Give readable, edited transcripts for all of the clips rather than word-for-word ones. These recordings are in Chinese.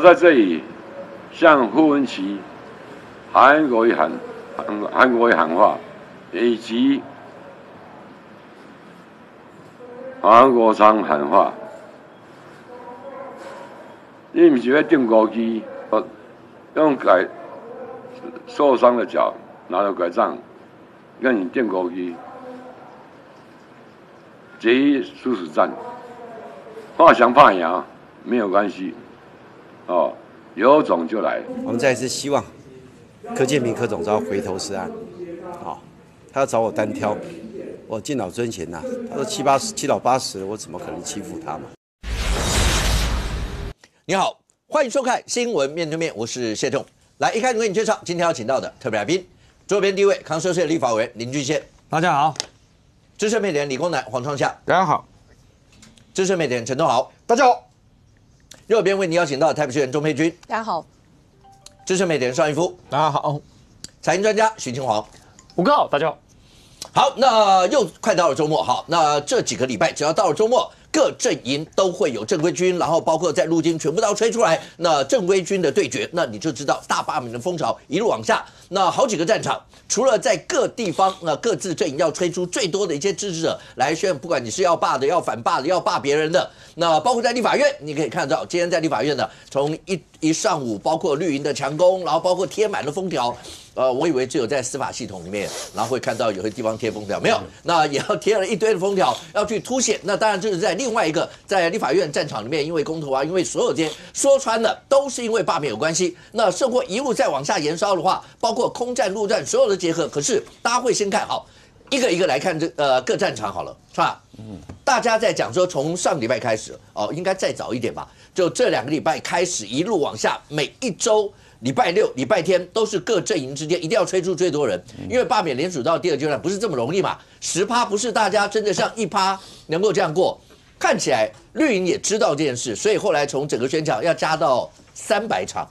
在这里向傅文琪韩国语喊话，以及黄国昌喊话。你不是要钉钩机，用受伤的脚拿着拐杖，跟你钉钩机，决一殊死战。怕降怕赢没有关系，哦，有种就来。我们再一次希望柯建铭柯总召回头是岸，好，他要找我单挑，我敬老尊贤呐。他说七老八十，我怎么可能欺负他嘛？你好，欢迎收看《新闻面对面》，我是谢仲。来，一开始为你介绍今天要请到的特别来宾，左边第一位康社社立法委员林俊宪，大家好；资深媒体人理工男黄创夏，大家好；资深媒体人陈东豪，大家好；右边为你邀请到的台北市议员钟佩君，大家好；资深媒体人邵逸夫，大家好；财经专家许清煌，吴哥好，大家好。好，那又快到了周末，好，那这几个礼拜只要到了周末，各阵营都会有正规军，然后包括在陆军全部都要吹出来。那正规军的对决，那你就知道大罢免的风潮一路往下。那好几个战场，除了在各地方，各自阵营要吹出最多的一些支持者来宣，不管你是要罢的、要反罢的、要罢别人的，那包括在立法院，你可以看到今天在立法院呢，从一上午，包括绿营的强攻，然后包括贴满了封条。我以为只有在司法系统里面，然后会看到有些地方贴封条，没有，那也要贴了一堆的封条，要去凸显。那当然这是在另外一个在立法院战场里面，因为公投啊，因为所有这些说穿了都是因为罢免有关系。那甚或一路再往下延烧的话，包括空战、陆战所有的结合，可是大家会先看好一个一个来看各战场好了，是吧？大家在讲说从上礼拜开始应该再早一点吧，就这2个礼拜开始一路往下，每一周。礼拜六、礼拜天都是各阵营之间一定要吹出最多人，因为罢免联署到第2阶段不是这么容易嘛，10%不是大家真的像1%能够这样过。看起来绿营也知道这件事，所以后来从整个宣讲要加到300场。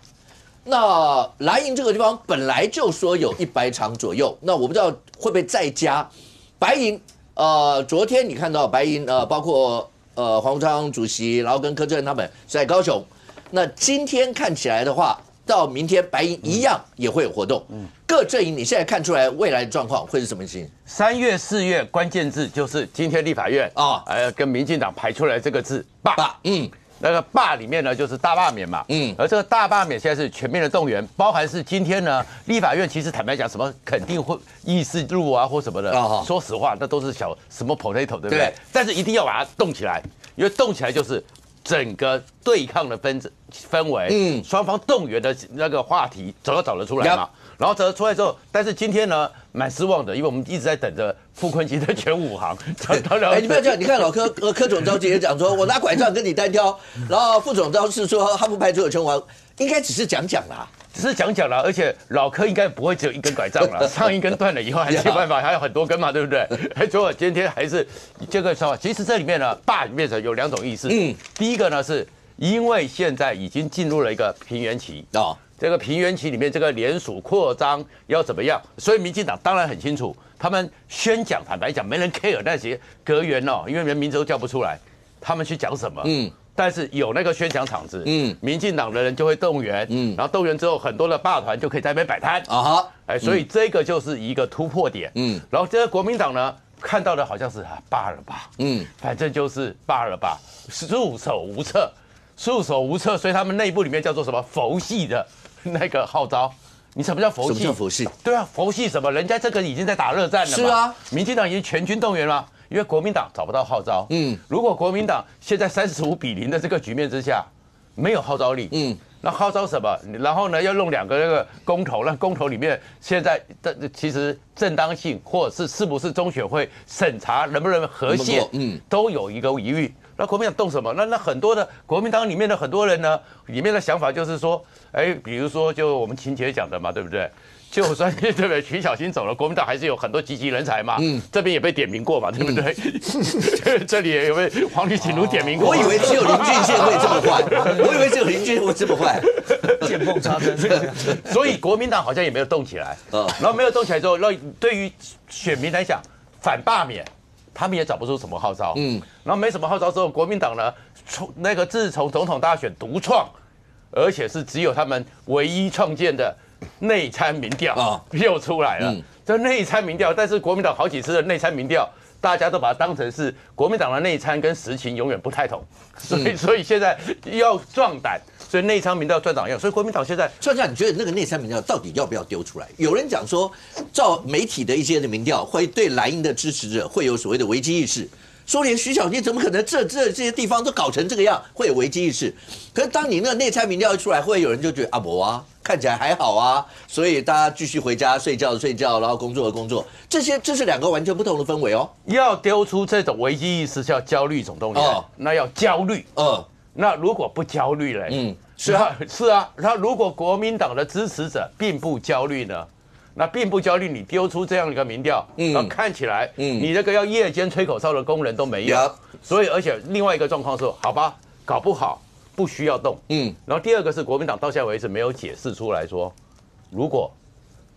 那蓝营这个地方本来就说有100场左右，那我不知道会不会再加。白营昨天你看到白营包括黄国昌主席，然后跟柯志恩他们是在高雄。那今天看起来的话。到明天，白营一样也会有活动。各阵营你现在看出来未来的状况会是什么情形？3月、4月关键字就是今天立法院跟民进党排出来这个字罢。那个罢里面呢就是大罢免嘛。而这个大罢免现在是全面的动员，包含是今天呢立法院其实坦白讲什么肯定会议事录啊或什么的，说实话那都是小什么 potato 对不对？但是一定要把它动起来，因为动起来就是。整个对抗的氛围，双方动员的那个话题找得出来嘛？然后找得出来之后，但是今天呢，蛮失望的，因为我们一直在等着傅昆萁的全武行。你不要这样，你看老柯总召也讲说，我拿拐杖跟你单挑，然后副总召是说他不排除有全武行，应该只是讲啦。只是讲啦，而且老柯应该不会只有一根拐杖了，上一根断了以后还是有办法，还有很多根嘛，对不对？结果今天还是这个说法，其实这里面呢，罢里面有2种意思。第一个呢，是因为现在已经进入了一个平原期这个平原期里面，这个联署扩张要怎么样？所以民进党当然很清楚，他们宣讲，坦白讲，没人 care 那些阁员因为连名字都叫不出来，他们去讲什么？但是有那个宣讲场子，民进党的人就会动员，然后动员之后，很多的罢团就可以在那边摆摊所以这个就是一个突破点，然后这个国民党呢看到的好像是罢了吧，反正就是罢了吧，束手无策，所以他们内部里面叫做什么佛系的那个号召。你什么叫佛系？什么叫佛系？对啊，佛系什么？人家这个已经在打热战了嘛。是啊，民进党已经全军动员了。因为国民党找不到号召，如果国民党现在35-0的这个局面之下，没有号召力，那号召什么？然后呢，要弄2个那个公投，那公投里面现在的其实正当性，或者是不是中选会审查能不能合宪，都有一个疑虑。那国民党动什么？那很多的国民党里面的很多人呢，里面的想法就是说，比如说就我们秦姐讲的嘛，对不对？就算对不对，徐小新走了，国民党还是有很多积极人才嘛。这边也被点名过嘛，对不对？这里也有被黄立锦如点名过。我以为只有林俊宪会这么坏，见缝插针。所以国民党好像也没有动起来。然后没有动起来之后，对于选民来讲，反罢免。他们也找不出什么号召，然后没什么号召之后，国民党呢，自从总统大选独创，而且是只有他们唯一创建的内参民调又出来了。这内参民调，但是国民党好几次的内参民调，大家都把它当成是国民党的内参跟实情永远不太同，所以现在要壮胆，所以内参民调赚党用，所以国民党现在，创下你觉得那个内参民调到底要不要丢出来？有人讲说，照媒体的一些的民调，会对蓝营的支持者会有所谓的危机意识。说连徐小新怎么可能这些地方都搞成这个样，会有危机意识。可是当你那个内参民调一出来，会有人就觉得啊不啊，看起来还好啊，所以大家继续回家睡觉，然后工作，这是两个完全不同的氛围哦。要丢出这种危机意识，叫焦虑总动员，那要焦虑。那如果不焦虑嘞？是啊。然后如果国民党的支持者并不焦虑呢？那并不焦虑，你丢出这样一个民调，然后看起来，你这个要夜间吹口哨的工人都没有，所以而且另外一个状况是，好吧，搞不好不需要动，然后第二个是国民党到现在为止没有解释出来说，如果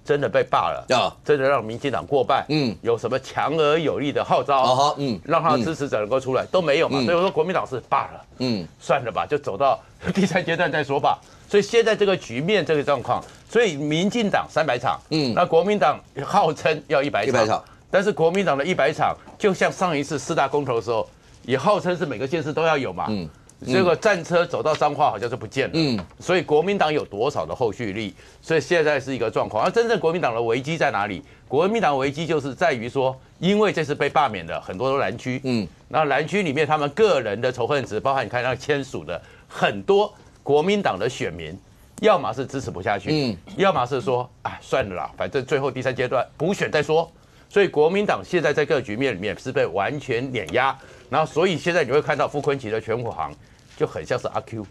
真的被罢了，真的让民进党过半，有什么强而有力的号召，让他的支持者能够出来都没有嘛，所以我说国民党是罢了，算了吧，就走到第3阶段再说吧。所以现在这个局面这个状况，所以民进党300场，那国民党号称要100场，但是国民党的100场，就像上一次4大公投的时候，也号称是每个县市都要有嘛，这个战车走到彰化好像是不见了，所以国民党有多少的后续力？所以现在是一个状况。而真正国民党的危机在哪里？国民党危机就是在于说，因为这次被罢免的很多都蓝区，那蓝区里面他们个人的仇恨值，包含你看那签署的很多。国民党的选民，要么是支持不下去，要么是说啊算了啦，反正最后第3阶段补选再说。所以国民党现在在各个局面里面是被完全碾压，然后所以现在你会看到傅昆萁的全国行就很像是阿 Q，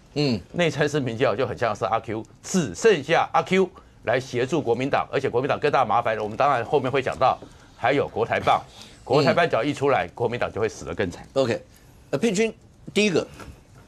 内参式民调就很像是阿 Q， 只剩下阿 Q 来协助国民党，而且国民党更大麻烦，我们当然后面会讲到，还有国台办，国台办只要一出来，国民党就会死得更惨。OK， 佩君，第一个。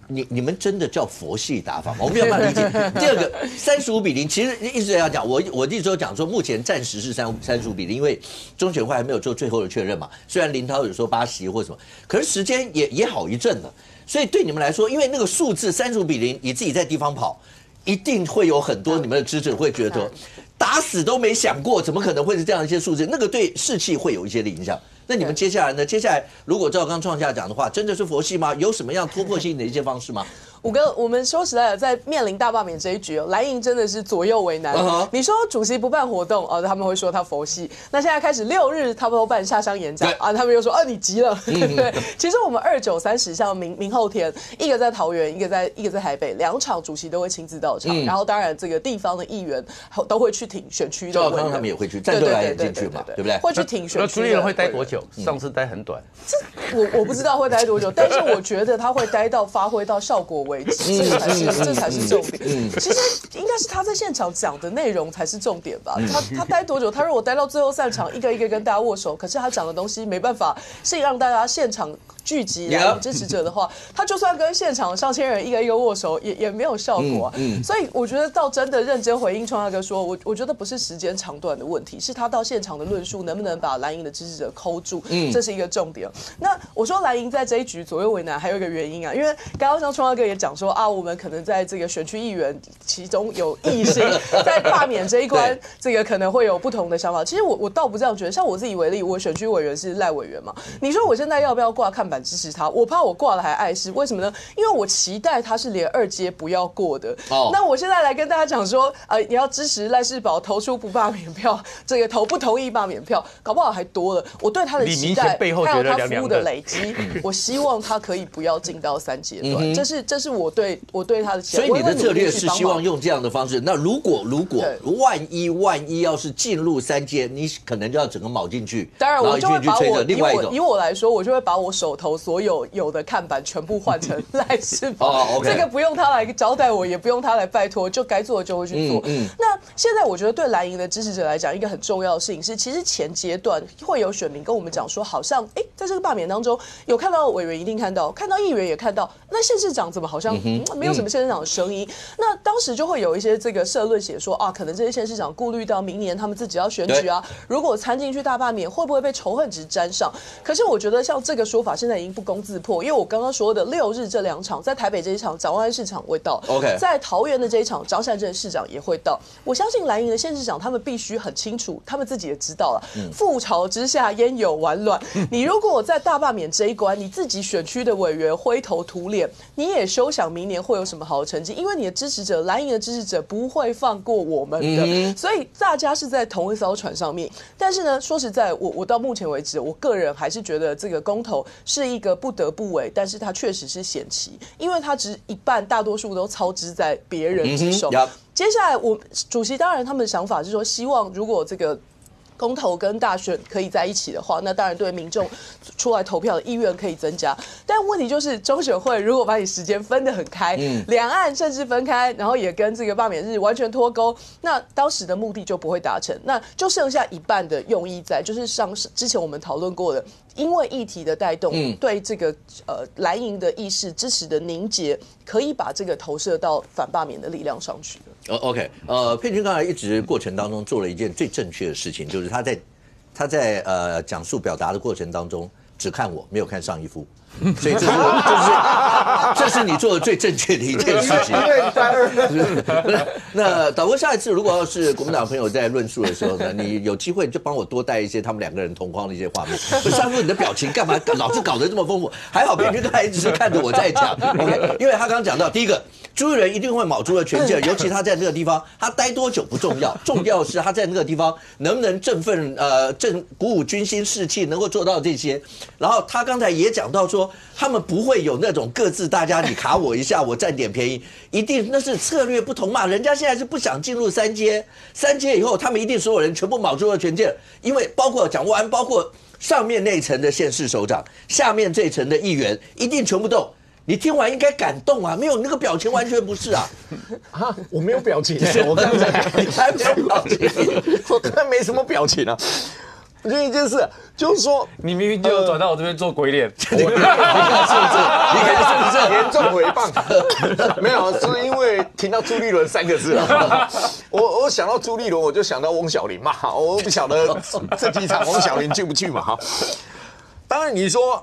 你们真的叫佛系打法吗？我没有办法理解。第二个，35-0，其实一直要讲，我一直都讲说，目前暂时是35-0，因为中选会还没有做最后的确认嘛。虽然林涛有说8席或什么，可是时间也好一阵了。所以对你们来说，因为那个数字35-0，你自己在地方跑，一定会有很多你们的支持者会觉得，打死都没想过，怎么可能会是这样一些数字？那个对士气会有一些的影响。那你们接下来呢？接下来如果照刚创下讲的话，真的是佛系吗？有什么样突破性的一些方式吗？我们说实在的，在面临大罢免这一局，蓝营真的是左右为难。你说主席不办活动，他们会说他佛系。那现在开始6日，他们都办下乡演讲啊，他们又说你急了。对，其实我们2、9、30像明后天，一个在桃园，一个在台北，2场主席都会亲自到场。然后当然这个地方的议员都会去挺选区的委员，他们也会去，战斗来也进去嘛，对不对？会去挺选区。朱立伦会待多久？上次待很短。我不知道会待多久，但是我觉得他会待到发挥到效果为止，这才是重点。其实应该是他在现场讲的内容才是重点吧。他待多久？他如果待到最后散场，一个一个跟大家握手，可是他讲的东西没办法是让大家现场聚集来支持者的话，他就算跟现场上千人一个一个握手，也没有效果啊。所以我觉得到真的认真回应创大哥说，我觉得不是时间长短的问题，是他到现场的论述能不能把蓝营的支持者扣住，这是一个重点。那我说蓝营在这一局左右为难，还有一个原因啊，因为刚刚像创大哥也讲说啊，我们可能在这个选区议员其中有异性在罢免这一关，这个可能会有不同的想法。其实我倒不这样觉得，像我自己为例，我选区委员是赖委员嘛，你说我现在要不要挂看板支持他？我怕我挂了还碍事，为什么呢？因为我期待他是连2阶不要过的。那我现在来跟大家讲说，你要支持赖世宝投出不罢免票，这个投不同意罢免票，搞不好还多了。我对他的期待，还有他服务的累积，我希望他可以不要进到3阶段。这是我对他的期待。所以你的策略是希望用这样的方式。那如果万一要是进入3阶，你可能就要整个卯进去。当然，我就会把以我来说，我就会把我手头所有的看板全部换成赖世宝。这个不用他来招待我，也不用他来拜托，就该做的就会去做。那现在我觉得对蓝营的支持者来讲，一个很重要的事情是，其实前阶段会有选民跟我们讲说，好像在这个罢免当中有看到委员一定看到议员也看到，那县市长怎么好像没有什么县市长的声音。那当时就会有一些这个社论写说啊，可能这些县市长顾虑到明年他们自己要选举啊，如果参进去大罢免，会不会被仇恨值沾上？可是我觉得像这个说法现在已经不攻自破，因为我刚刚说的6日这2场，在台北这一场蒋万安市长会到 ，OK， 在桃园的这一场张善政市长也会到。我相信蓝营的县市长他们必须很清楚，他们自己也知道了，覆巢之下焉有完卵。你如果在大罢免这一关，你自己选区的委员灰头土脸，你也休想明年会有什么好的成绩，因为你的支持者，蓝营的支持者不会放过我们的，所以大家是在同一艘船上面。但是呢，说实在，我到目前为止，我个人还是觉得这个公投是一个不得不为，但是它确实是险棋，因为它只一半大多数都操之在别人之手。接下来，主席当然他们的想法是说，希望如果这个公投跟大选可以在一起的话，那当然对民众出来投票的意愿可以增加。但问题就是中选会如果把你时间分得很开，两岸甚至分开，然后也跟这个罢免日完全脱钩，那当时的目的就不会达成，那就剩下一半的用意在，就是之前我们讨论过的。因为议题的带动，对这个蓝营的意识支持的凝结，可以把这个投射到反罢免的力量上去。OK， 佩君刚才一直过程当中做了一件最正确的事情，就是他在讲述表达的过程当中，只看我，没有看上一夫。所以这是你做的最正确的一件事情。那导播下一次如果要是国民党朋友在论述的时候呢，你有机会就帮我多带一些他们2个人同框的一些画面。上次你的表情干嘛老是搞得这么丰富？还好佩君刚才一直是看着我在讲 ，OK， 因为他刚刚讲到第一个。朱立伦一定会卯足了全劲，尤其他在这个地方，他待多久不重要，重要是他在那个地方能不能振奋鼓舞军心士气，能够做到这些。然后他刚才也讲到说，他们不会有那种各自大家你卡我一下，我占点便宜，一定那是策略不同嘛。人家现在是不想进入3阶，3阶以后他们一定所有人全部卯足了全劲，因为包括蒋万安，包括上面那一层的县市首长，下面这一层的议员，一定全部动。你听完应该感动啊，没有那个表情完全不是啊。啊，我没有表情，我刚才你还没有表情，我刚才没什么表情啊。我觉得一件事就是说，你明明就有转到我这边做鬼脸，你看是不是？你看是不是？严重诽谤？没有，是因为听到朱立伦3个字啊。我想到朱立伦，我就想到翁小玲嘛。我不晓得这几场翁小玲去不去嘛？哈。当然你说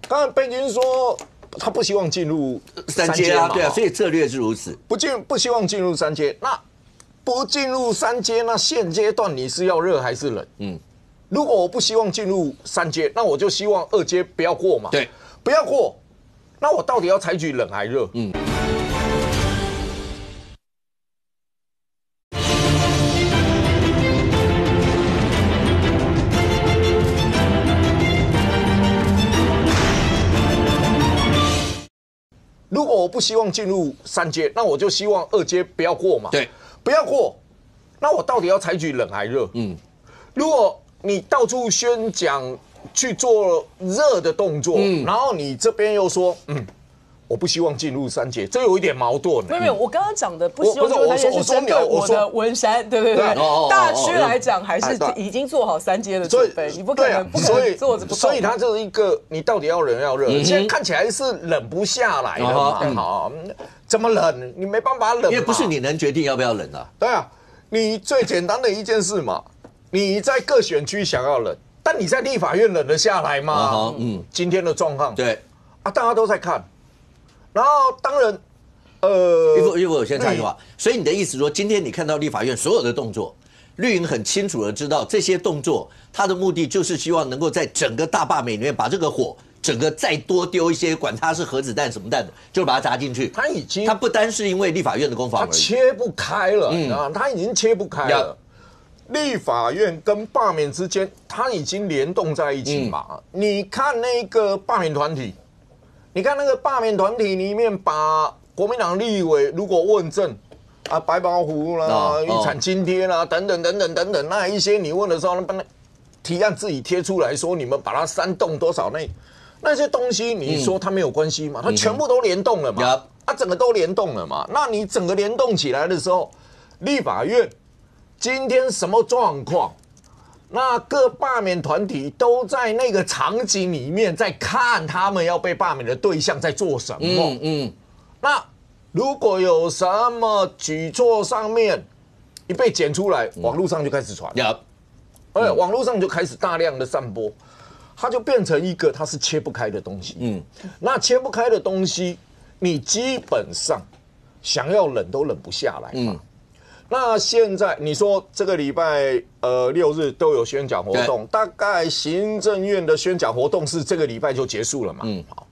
刚才佩君说他不希望进入3阶啊，对啊，所以策略是如此。不希望进入3阶，那不进入3阶，那现阶段你是要热还是冷？如果我不希望进入3阶，那我就希望2阶不要过嘛。对，不要过，那我到底要采取冷还热？如果我不希望进入3阶，那我就希望2阶不要过嘛。对，不要过，那我到底要采取冷还热？如果你到处宣讲去做热的动作，然后你这边又说，我不希望进入3阶，这有一点矛盾。没有，我刚刚讲的不希望进入3阶是针对我的文山，对，大区来讲还是已经做好3阶的准备，你不可能做着不动。所以它就是一个，你到底要冷要热？现在看起来是冷不下来了嘛。好，怎么冷？你没办法冷，因为不是你能决定要不要冷啊。对啊，你最简单的一件事嘛，你在各选区想要冷，但你在立法院冷得下来吗？今天的状况，对啊，大家都在看。然后当然，玉佛我先插一句话，所以你的意思说，今天你看到立法院所有的动作，绿营很清楚的知道这些动作，它的目的就是希望能够在整个大罢免里面把这个火整个再多丢一些，管它是核子弹什么弹的，就把它砸进去。它不单是因为立法院的攻防而已，它切不开了，你知道吗？它已经切不开了。立法院跟罢免之间，它已经联动在一起嘛。你看那个罢免团体。你看那个罢免团体里面，把国民党立委如果问政啊，白毛湖啦、遗产津贴啦等等，那一些你问的时候，那提案自己贴出来说，你们把它煽动多少那些东西，你说它没有关系吗？它全部都联动了嘛，整个都联动了嘛。那你整个联动起来的时候，立法院今天什么状况？那各罢免团体都在那个场景里面在看他们要被罢免的对象在做什么。那如果有什么举措上面一被剪出来，网络上就开始传，网络上就开始大量的散播，它就变成一个它是切不开的东西。那切不开的东西，你基本上想要忍都忍不下来嘛。那现在你说这个礼拜6日都有宣讲活动，大概行政院的宣讲活动是这个礼拜就结束了嘛？好，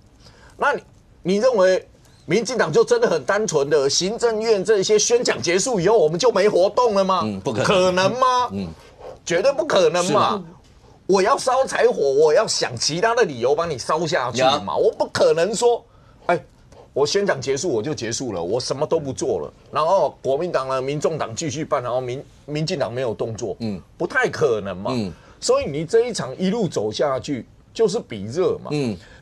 那你认为民进党就真的很单纯的行政院这些宣讲结束以后我们就没活动了吗？不可能吗？绝对不可能嘛！我要烧柴火，我要想其他的理由帮你烧下去嘛，我不可能说，我宣讲结束我就结束了，我什么都不做了，然后国民党呢、民众党继续办，然后民进党没有动作，不太可能嘛。所以你这一场一路走下去就是比热嘛。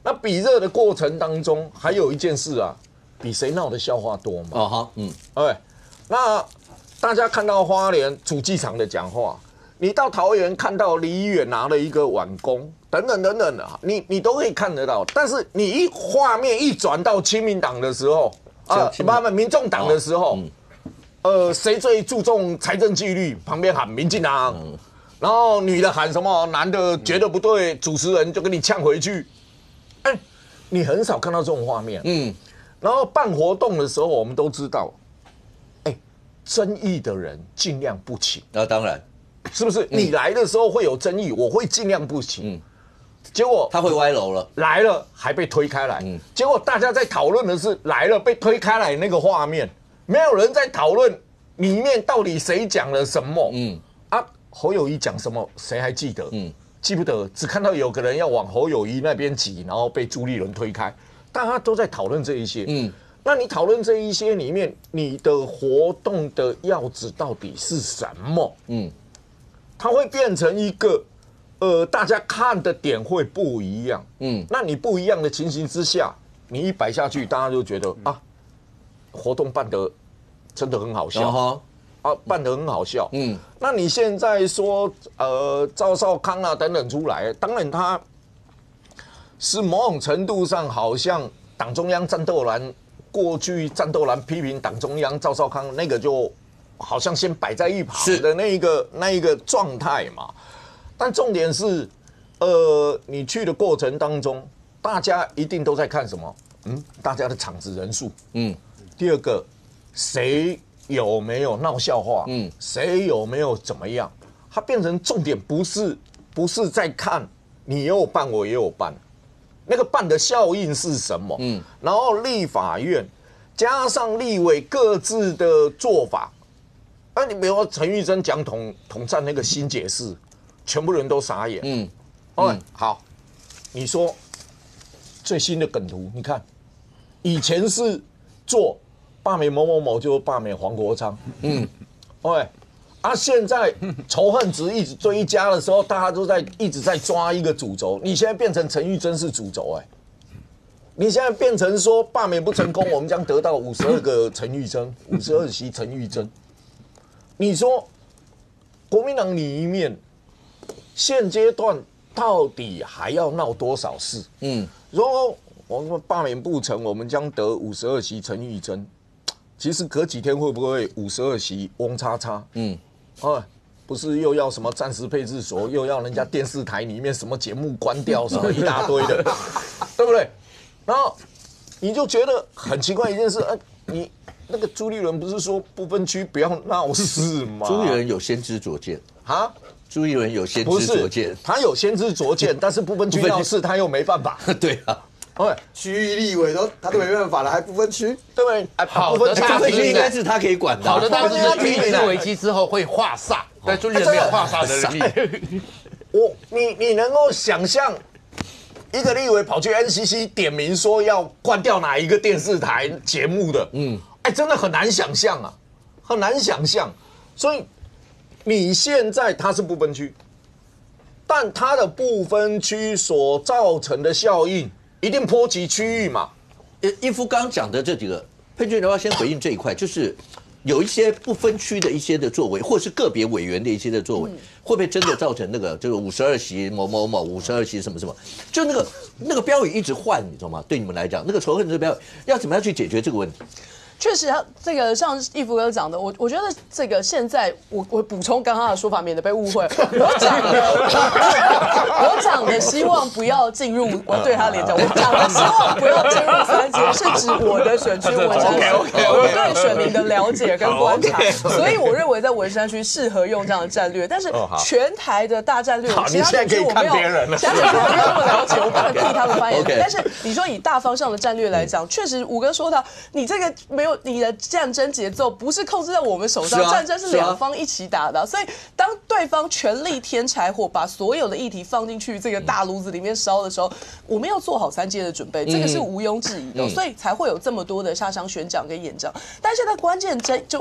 那比热的过程当中还有一件事啊，比谁闹的笑话多嘛。那大家看到花莲主机场的讲话，你到桃园看到李议员拿了一个碗公。等等等等的，你都可以看得到，但是你画面一转到亲民党的时候，民众党的时候，谁最注重财政纪律？旁边喊民进党，然后女的喊什么，男的觉得不对，主持人就跟你呛回去。你很少看到这种画面。然后办活动的时候，我们都知道，争议的人尽量不请。当然，是不是？你来的时候会有争议，我会尽量不请。结果他会歪楼了，来了还被推开来。结果大家在讨论的是来了被推开来那个画面，没有人在讨论里面到底谁讲了什么。侯友宜讲什么，谁还记得？记不得，只看到有个人要往侯友宜那边挤，然后被朱立伦推开。大家都在讨论这一些。那你讨论这一些里面，你的活动的要旨到底是什么？它会变成一个。大家看的点会不一样，那你不一样的情形之下，你一摆下去，大家就觉得活动办得真的很好笑，办得很好笑，那你现在说赵少康啊等等出来，当然他是某种程度上好像党中央战斗蓝，过去战斗蓝批评党中央赵少康那个就好像先摆在一旁的那一个状态嘛。但重点是，你去的过程当中，大家一定都在看什么？大家的场子人数。第二个，谁有没有闹笑话？谁有没有怎么样？它变成重点不是在看你也有办，我也有办，那个办的效应是什么？然后立法院加上立委各自的做法。你比如说陈玉珍讲统战那个新解释。全部人都傻眼。好，你说最新的梗图，你看，以前是做罢免某某某就罢免黄国昌，现在仇恨值一直追加的时候，大家都一直在抓一个主轴。你现在变成陈玉珍是主轴，你现在变成说罢免不成功，我们将得到52个陈玉珍，52席陈玉珍。你说国民党里面？现阶段到底还要闹多少事？如果我们罢免不成，我们将得52席陈玉珍。其实隔几天会不会52席翁叉叉？不是又要什么暂时配置所，又要人家电视台里面什么节目关掉，什么一大堆的，对不对？然后你就觉得很奇怪一件事，你那个朱立伦不是说不分区不要闹事吗？朱立伦有先知灼见啊？朱立伦有先知灼见，他有先知灼见，但是不分区闹事他又没办法。对啊，区域立委他都没办法了，还不分区，对不对？好的大分区应该是他可以管的。好的大分区遇事危机之后会化煞，但朱立伦没有化煞的能力。你能够想象一个立委跑去 NCC 点名说要关掉哪一个电视台节目的？真的很难想象啊，很难想象。所以。你现在它是不分区，但它的不分区所造成的效应一定波及区域嘛？一夫刚讲的这几个，佩君，你要先回应这一块，就是有一些不分区的一些的作为，或是个别委员的一些的作为，会不会真的造成那个就是52席某某某52席什么什么？就那个标语一直换，你知道吗？对你们来讲，那个仇恨这个标语要怎么样去解决这个问题？确实，这个像义福哥讲的，我觉得这个现在我补充刚刚的说法，免得被误会。我讲的希望不要进入，我对他脸讲，我讲的希望不要进入3阶，是指我的选区文山区，我对选民的了解跟观察，所以我认为在文山区适合用这样的战略。但是全台的大战略，其他选区我没有，其他选区我没有那么了解，我不能替他们发言。但是你说以大方向的战略来讲，确实武哥说到，你这个没有。你的战争节奏不是控制在我们手上，战争是两方一起打的，所以当对方全力添柴火，把所有的议题放进去这个大炉子里面烧的时候，我们要做好3阶的准备，这个是毋庸置疑的，所以才会有这么多的下乡宣讲跟演讲。但现在关键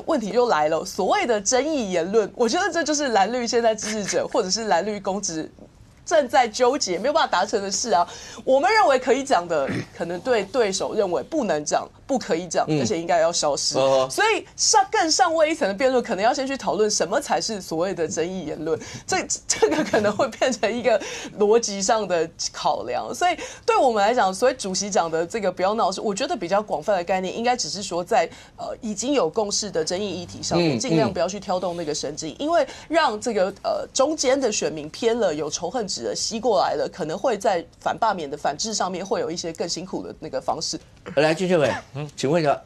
问题就来了，所谓的争议言论，我觉得这就是蓝绿现在支持者或者是蓝绿公职正在纠结没有办法达成的事啊。我们认为可以讲的，可能对手认为不能讲、不可以讲，而且应该要消失。所以更上位一层的辩论，可能要先去讨论什么才是所谓的争议言论。这个可能会变成一个逻辑上的考量。所以对我们来讲，所谓主席讲的这个不要闹事，我觉得比较广泛的概念，应该只是说在已经有共识的争议议题上面，尽量不要去挑动那个神经，因为让这个中间的选民偏了，有仇恨值的吸过来了，可能会在反罢免的反制上面会有一些更辛苦的那个方式。来，金宪伟，请问一下，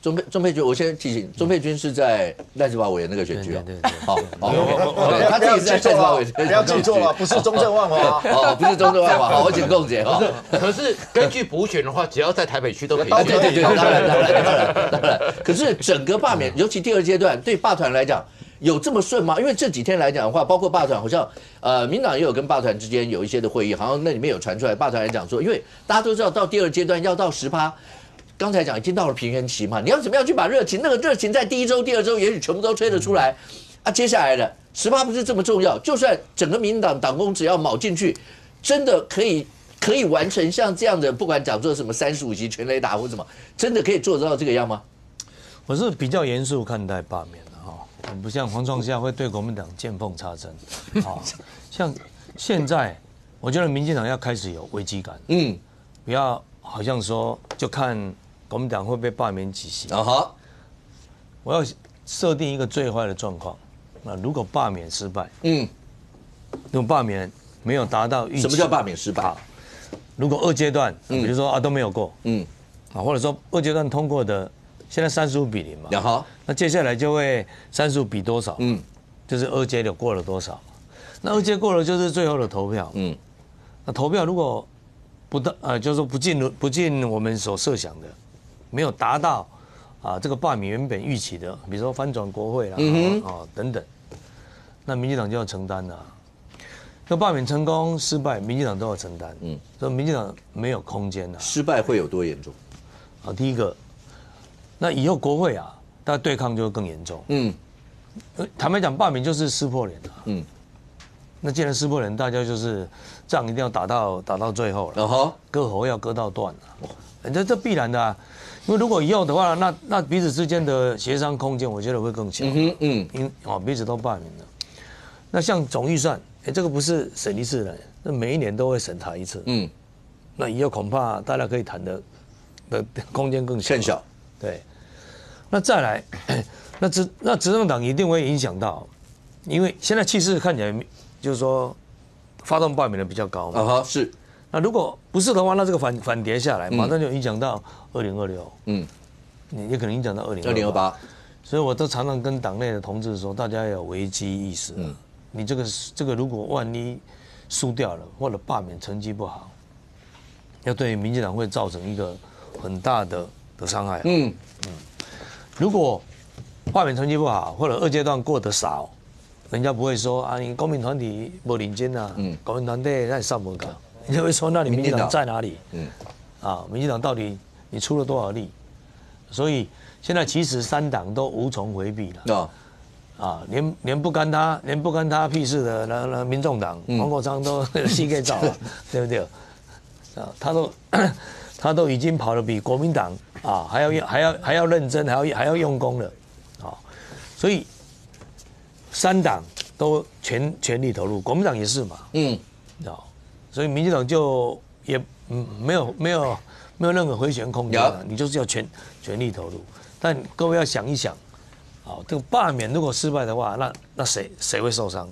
钟佩君，我先提醒，钟佩君是在赖士葆委员那个选区啊。对，好，他自己是在赖士葆委员，不要记错了，不是中正万华，哦，不是中正万华，好，我请共姐哈。可是根据补选的话，只要在台北区都可以。对，当然。可是整个罢免，尤其第2阶段，对罢团来讲。有这么顺吗？因为这几天来讲的话，包括罢团，好像民党也有跟罢团之间有一些的会议，好像那里面有传出来，罢团来讲说，因为大家都知道到第2阶段要到10%，刚才讲已经到了平原期嘛，你要怎么样去把热情，那个热情在第1周、第2周也许全部都吹得出来啊，接下来的10%不是这么重要，就算整个民党党工只要卯进去，真的可以完成像这样的，不管讲做什么35席全垒打或什么，真的可以做得到这个样吗？我是比较严肃看待罢免。不像黄创夏会对国民党见缝插针，像现在，我觉得民进党要开始有危机感，不要好像说就看国民党会被罢免几席。我要设定一个最坏的状况，那如果罢免失败，如果罢免没有达到预期，什么叫罢免失败？如果2阶段，比如说都没有过，或者说2阶段通过的。现在35-0嘛，那接下来就会35比多少？就是2阶的过了多少？那2阶过了就是最后的投票。那投票如果就是说不尽我们所设想的，没有达到这个罢免原本预期的，比如说翻转国会啦，等等，那民进党就要承担了。那罢免成功失败，民进党都要承担。所以民进党没有空间了。失败会有多严重？第一个。那以后国会大家对抗就会更严重。坦白讲，罢免就是撕破脸了。那既然撕破脸，大家就是仗一定要打到最后了。割喉要割到断了。这必然的啊。因为如果以后的话，那彼此之间的协商空间，我觉得会更小。彼此都罢免了。那像总预算，这个不是审一次的，那每1年都会审查1次。那以后恐怕大家可以谈的空间更小。对。那再来，那执政党一定会影响到，因为现在气势看起来就是说发动罢免的比较高嘛。是。那如果不是的话，那这个反跌下来，马上就影响到2026。你也可能影响到2028。所以我都常常跟党内的同志说，大家要有危机意识。你这个如果万一输掉了，或者罢免成绩不好，要对民进党会造成一个很大的伤害。如果罢免成绩不好，或者2阶段过得少，人家不会说你公民团体不领先公民团队那你上不高，人家会说那你民进党在哪里？民进党到底你出了多少力？所以现在其实3党都无从回避了。连不干他屁事的那民众党黄国昌都膝盖照了，对不对？他都已经跑得比国民党啊还要认真，还要用功了，啊，所以3党都全力投入，国民党也是嘛，啊，所以民进党就也没有任何回旋空间了，你就是要全力投入。但各位要想一想，啊，这个罢免如果失败的话，那谁会受伤？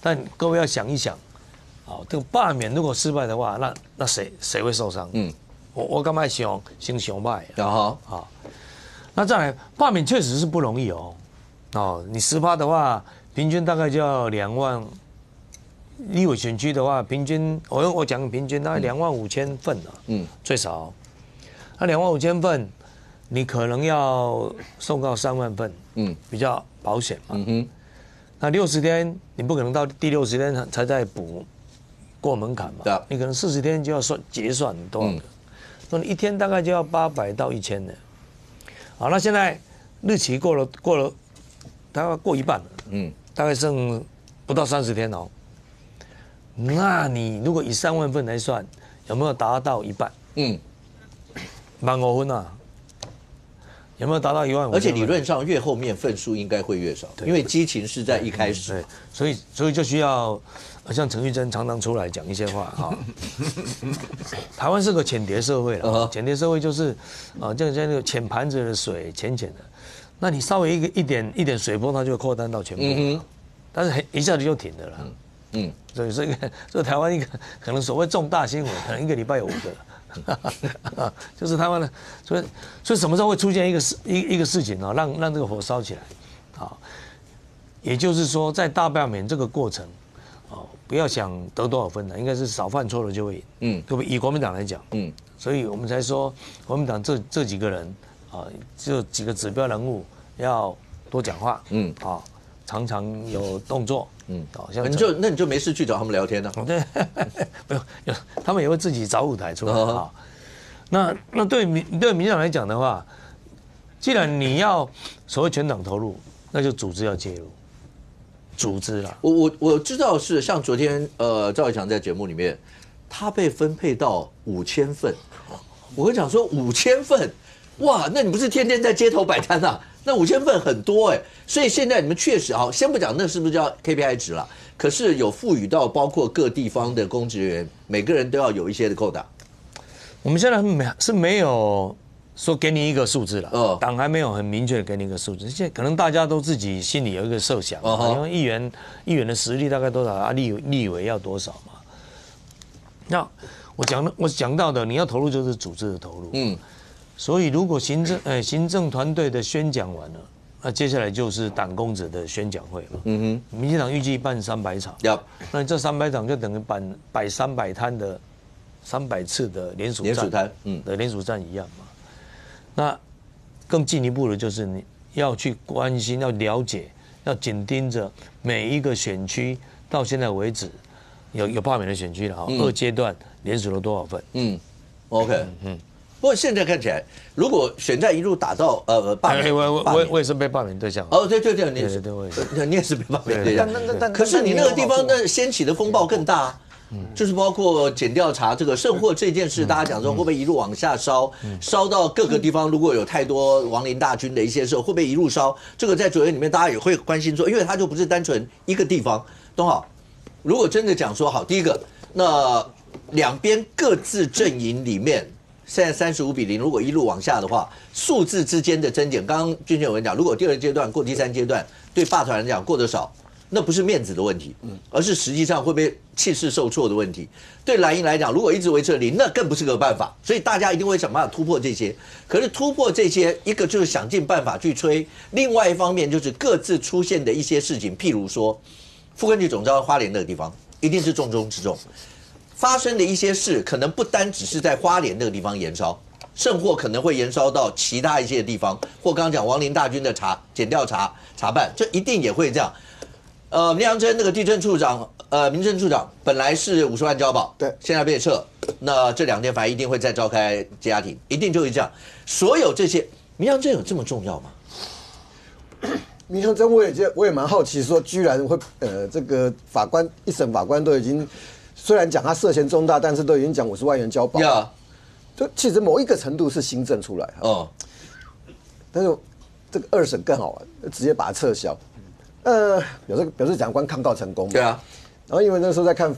但各位要想一想，啊，这个罢免如果失败的话，那谁会受伤？我干嘛想败？啊，那再来罢免确实是不容易哦。你10%的话，平均大概就要2万。立委选区的话，平均我讲平均大概25000份了，最少。那25000份，你可能要送到3万份，比较保险嘛。那60天，你不可能到第60天才在补过门槛嘛？你可能40天就要结算多少个，所以你1天大概就要800到1000的。好，那现在日期过了，大概过一半了，大概剩不到30天哦。那你如果以3万份来算，有没有达到一半？15000分啊。有没有达到15000？而且理论上越后面份数应该会越少，因为激情是在一开始。对，所以就需要像陈玉珍常常出来讲一些话哈。台湾是个浅碟社会了，浅碟社会就是就像那个浅盘子的水，浅的，那你稍微一点水波，它就会扩散到全部，但是一下子就停了啦。所以这个台湾一个可能所谓重大新闻，可能1个礼拜有5个。就是台湾的，所以什么时候会出现一个事情让这个火烧起来，也就是说在大罢免这个过程，不要想得多少分了，应该是少犯错了就会赢，对不对？以国民党来讲，所以我们才说国民党这几个人这几个指标人物要多讲话，常常有动作。那你就没事去找他们聊天呢？对，没有，他们也会自己找舞台出来啊。那对民进党来讲的话，既然你要所谓全党投入，那就组织要介入，组织啦。我知道是像昨天赵伟强在节目里面，他被分配到5000份，我会讲说5000份，哇，那你不是天天在街头摆摊啊？那5000份很多所以现在你们确实先不讲那是不是叫 KPI 值了，可是有赋予到包括各地方的公职人员，每个人都要有一些的扣打。我们现在是没有说给你一个数字了，党还没有很明确的给你一个数字，现在可能大家都自己心里有一个设想，因为议员的实力大概多少立委要多少嘛。那我讲到的，你要投入就是组织的投入，所以如果行政团队的宣讲完了，那接下来就是党公职的宣讲会嘛。民进党预计办300场，那这300场就等于摆300摊的300次的联署站的联署站一样嘛。那更进一步的就是你要去关心、要了解、要紧盯着每一个选区到现在为止有罢免的选区了2阶段联署了多少份？OK，不过现在看起来，如果选战一路打到罢免，我也是被罢免对象。对，你也是被罢免对象。可是你那个地方那掀起的风暴更大，就是包括检调查这个圣货这件事，大家讲说会不会一路往下烧到各个地方，如果有太多亡灵大军的一些事，会不会一路烧？这个在昨天里面大家也会关心说，因为它就不是单纯一个地方。东好，如果真的讲说好，第一个，那两边各自阵营里面。现在35-0，如果一路往下的话，数字之间的增减，刚刚俊有人讲，如果第2阶段过第3阶段，对罢团来讲过得少，那不是面子的问题，而是实际上会不会气势受挫的问题。对蓝营来讲，如果一直维持0，那更不是个办法。所以大家一定会想办法突破这些。可是突破这些，一个就是想尽办法去吹，另外一方面就是各自出现的一些事情，譬如说，副根局总召花莲那个地方，一定是重中之重。发生的一些事，可能不单只是在花莲那个地方延烧，甚或可能会延烧到其他一些地方，或刚刚讲亡灵大军的检调查办，这一定也会这样。林阳真那个地震处长，民政处长本来是50万交保，对，现在被撤，那这2天反正一定会再召开家庭，一定就会这样。所有这些，民调真有这么重要吗？民调真我也蛮好奇，说居然会这个一审法官都已经虽然讲他涉嫌重大，但是都已经讲50万元交保。就其实某一个程度是新政出来但是这个2审更好玩，直接把它撤销。表示检察官抗告成功嘛。对啊。然后因为那时候在看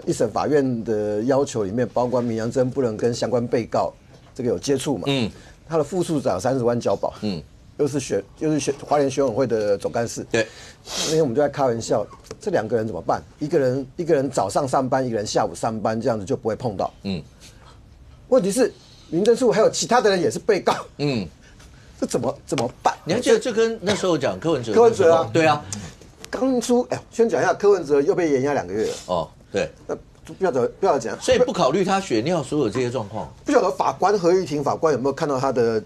一审法院的要求里面，包括民扬真不能跟相关被告这个有接触嘛。他的副处长30万交保。又是花莲选委会的总干事。对。那天我们就在开玩笑，这2个人怎么办？一个人早上上班，一个人下午上班，这样子就不会碰到。问题是民政事务还有其他的人也是被告。这怎么办？你还记得这跟那时候讲柯文哲？柯文哲啊，对啊。刚出先讲一下，柯文哲又被延押2个月了。对。那不要讲。所以不考虑他血尿所有这些状况。不晓得法官何玉婷法官有没有看到他的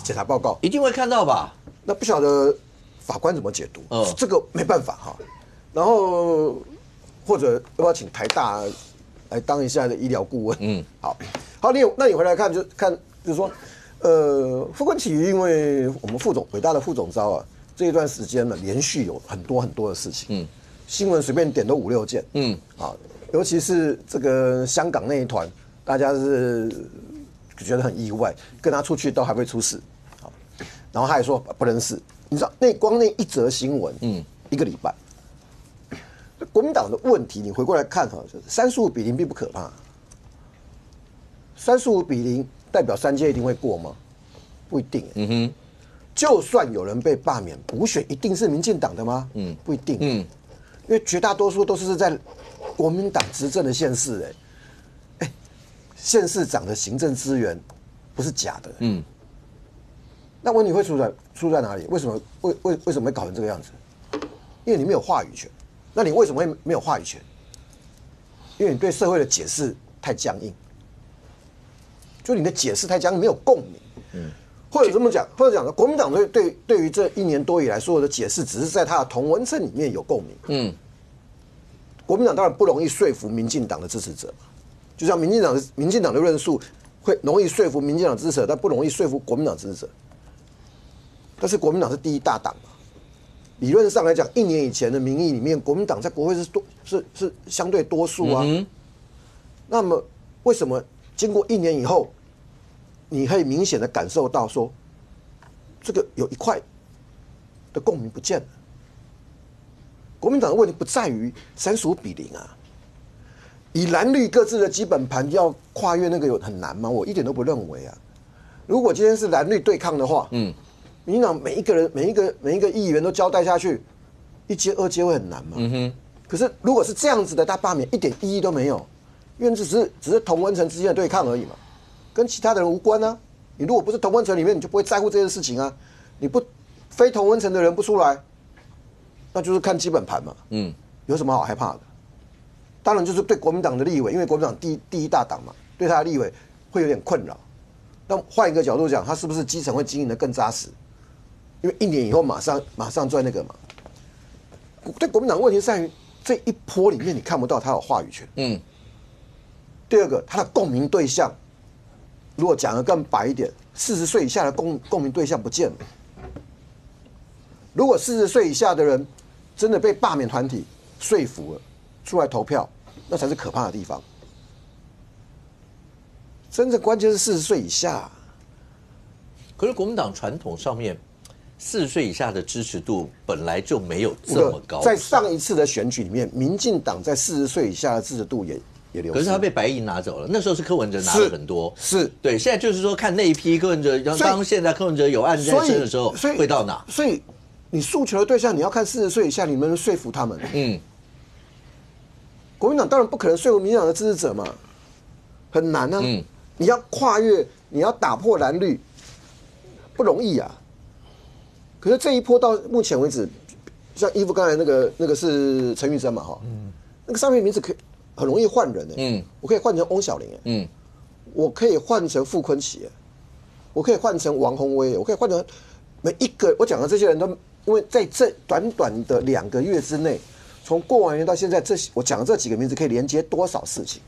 检查报告？一定会看到吧？那不晓得法官怎么解读？这个没办法哈。然后或者要不要请台大来当一下的医疗顾问？好，那你回来看就是说，傅昆萁因为我们伟大的副总召啊，这一段时间呢，连续有很多的事情，新闻随便点都5、6件，尤其是这个香港那一团，大家是觉得很意外，跟他出去都还会出事，然后他还说不能死，你知道光那一则新闻，1个礼拜，国民党的问题，你回过来看哈，35-0并不可怕，35-0代表3届一定会过吗？不一定。就算有人被罢免，补选一定是民进党的吗？不一定。因为绝大多数都是在国民党执政的县市，县市长的行政资源不是假的。那问题会出在哪里？为什么会搞成这个样子？因为你没有话语权。那你为什么会没有话语权？因为你对社会的解释太僵硬，就你的解释太僵硬，没有共鸣。或者这么讲，国民党对于这1年多以来所有的解释，只是在他的同温层里面有共鸣。国民党当然不容易说服民进党的支持者嘛，就像民进党的论述会容易说服民进党支持者，但不容易说服国民党支持者。但是国民党是第1大党嘛，理论上来讲，1年以前的民意里面，国民党在国会是相对多数啊。那么为什么经过1年以后，你可以明显的感受到说，这个有一块的共鸣不见了？国民党的问题不在于35-0啊，以蓝绿各自的基本盘要跨越那个很难吗？我一点都不认为啊。如果今天是蓝绿对抗的话，民进党每一个议员都交代下去，1阶2阶会很难嘛。可是如果是这样子的，他罢免一点意义都没有，因为只是同温层之间的对抗而已嘛。跟其他的人无关啊！你如果不是同温层里面，你就不会在乎这件事情啊！你不非同温层的人不出来，那就是看基本盘嘛。有什么好害怕的？当然就是对国民党的立委，因为国民党第1大党嘛，对他的立委会有点困扰。那换一个角度讲，他是不是基层会经营得更扎实？因为1年以后马上赚那个嘛。对国民党问题在于这一波里面你看不到他有话语权。第二个，他的共鸣对象。如果讲得更白一点，40岁以下的共鸣对象不见了。如果40岁以下的人真的被罢免团体说服了，出来投票，那才是可怕的地方。真正关键是40岁以下。可是国民党传统上面，40岁以下的支持度本来就没有这么高。在上一次的选举里面，民进党在40岁以下的支持度也流失。可是他被白银拿走了，那时候是柯文哲拿了很多。是对，现在就是说看那一批柯文哲，当现在柯文哲有案在身的时候，会到哪？所以你诉求的对象，你要看40岁以下，你能不能说服他们？国民党当然不可能说服民进党的支持者嘛，很难啊。你要跨越，你要打破蓝绿，不容易啊。可是这一波到目前为止，像依夫刚才那个是陈玉珍嘛，那个上面名字可以很容易换人我可以换成翁小玲我可以换成傅昆萁我可以换成王宏威，我可以换成每一个我讲的这些人都，因为在这短短的2个月之内，从过完年到现在，我讲的这几个名字可以连接多少事情？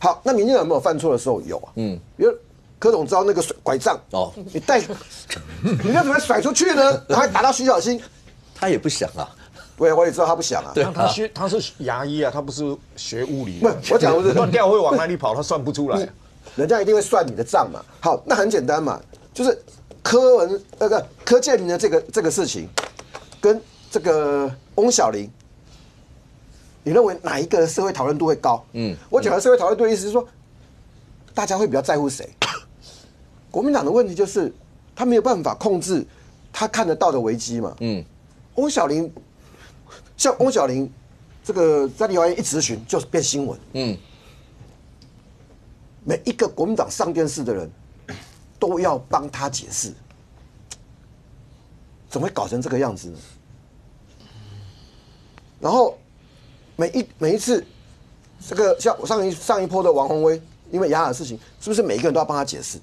好，那民进党有没有犯错的时候？有啊，比如柯总招那个拐杖哦，你要怎么甩出去呢？还打到徐小新，他也不想啊。对，我也知道他不想啊。对，他是牙医啊，他不是学物理。不，我讲的是断掉会往哪里跑，他算不出来。人家一定会算你的账嘛。好，那很简单嘛，就是柯建铭的这个事情，跟这个翁小玲，你认为哪一个社会讨论度会高？我讲的社会讨论度的意思是说，大家会比较在乎谁？国民党的问题就是他没有办法控制他看得到的危机嘛。翁小玲。像翁小玲，这个在立法院一质询就是变新闻。每一个国民党上电视的人，都要帮他解释，怎么会搞成这个样子呢？然后每一次，这个像上一波的王宏威，因为雅雅的事情，是不是每一个人都要帮他解释？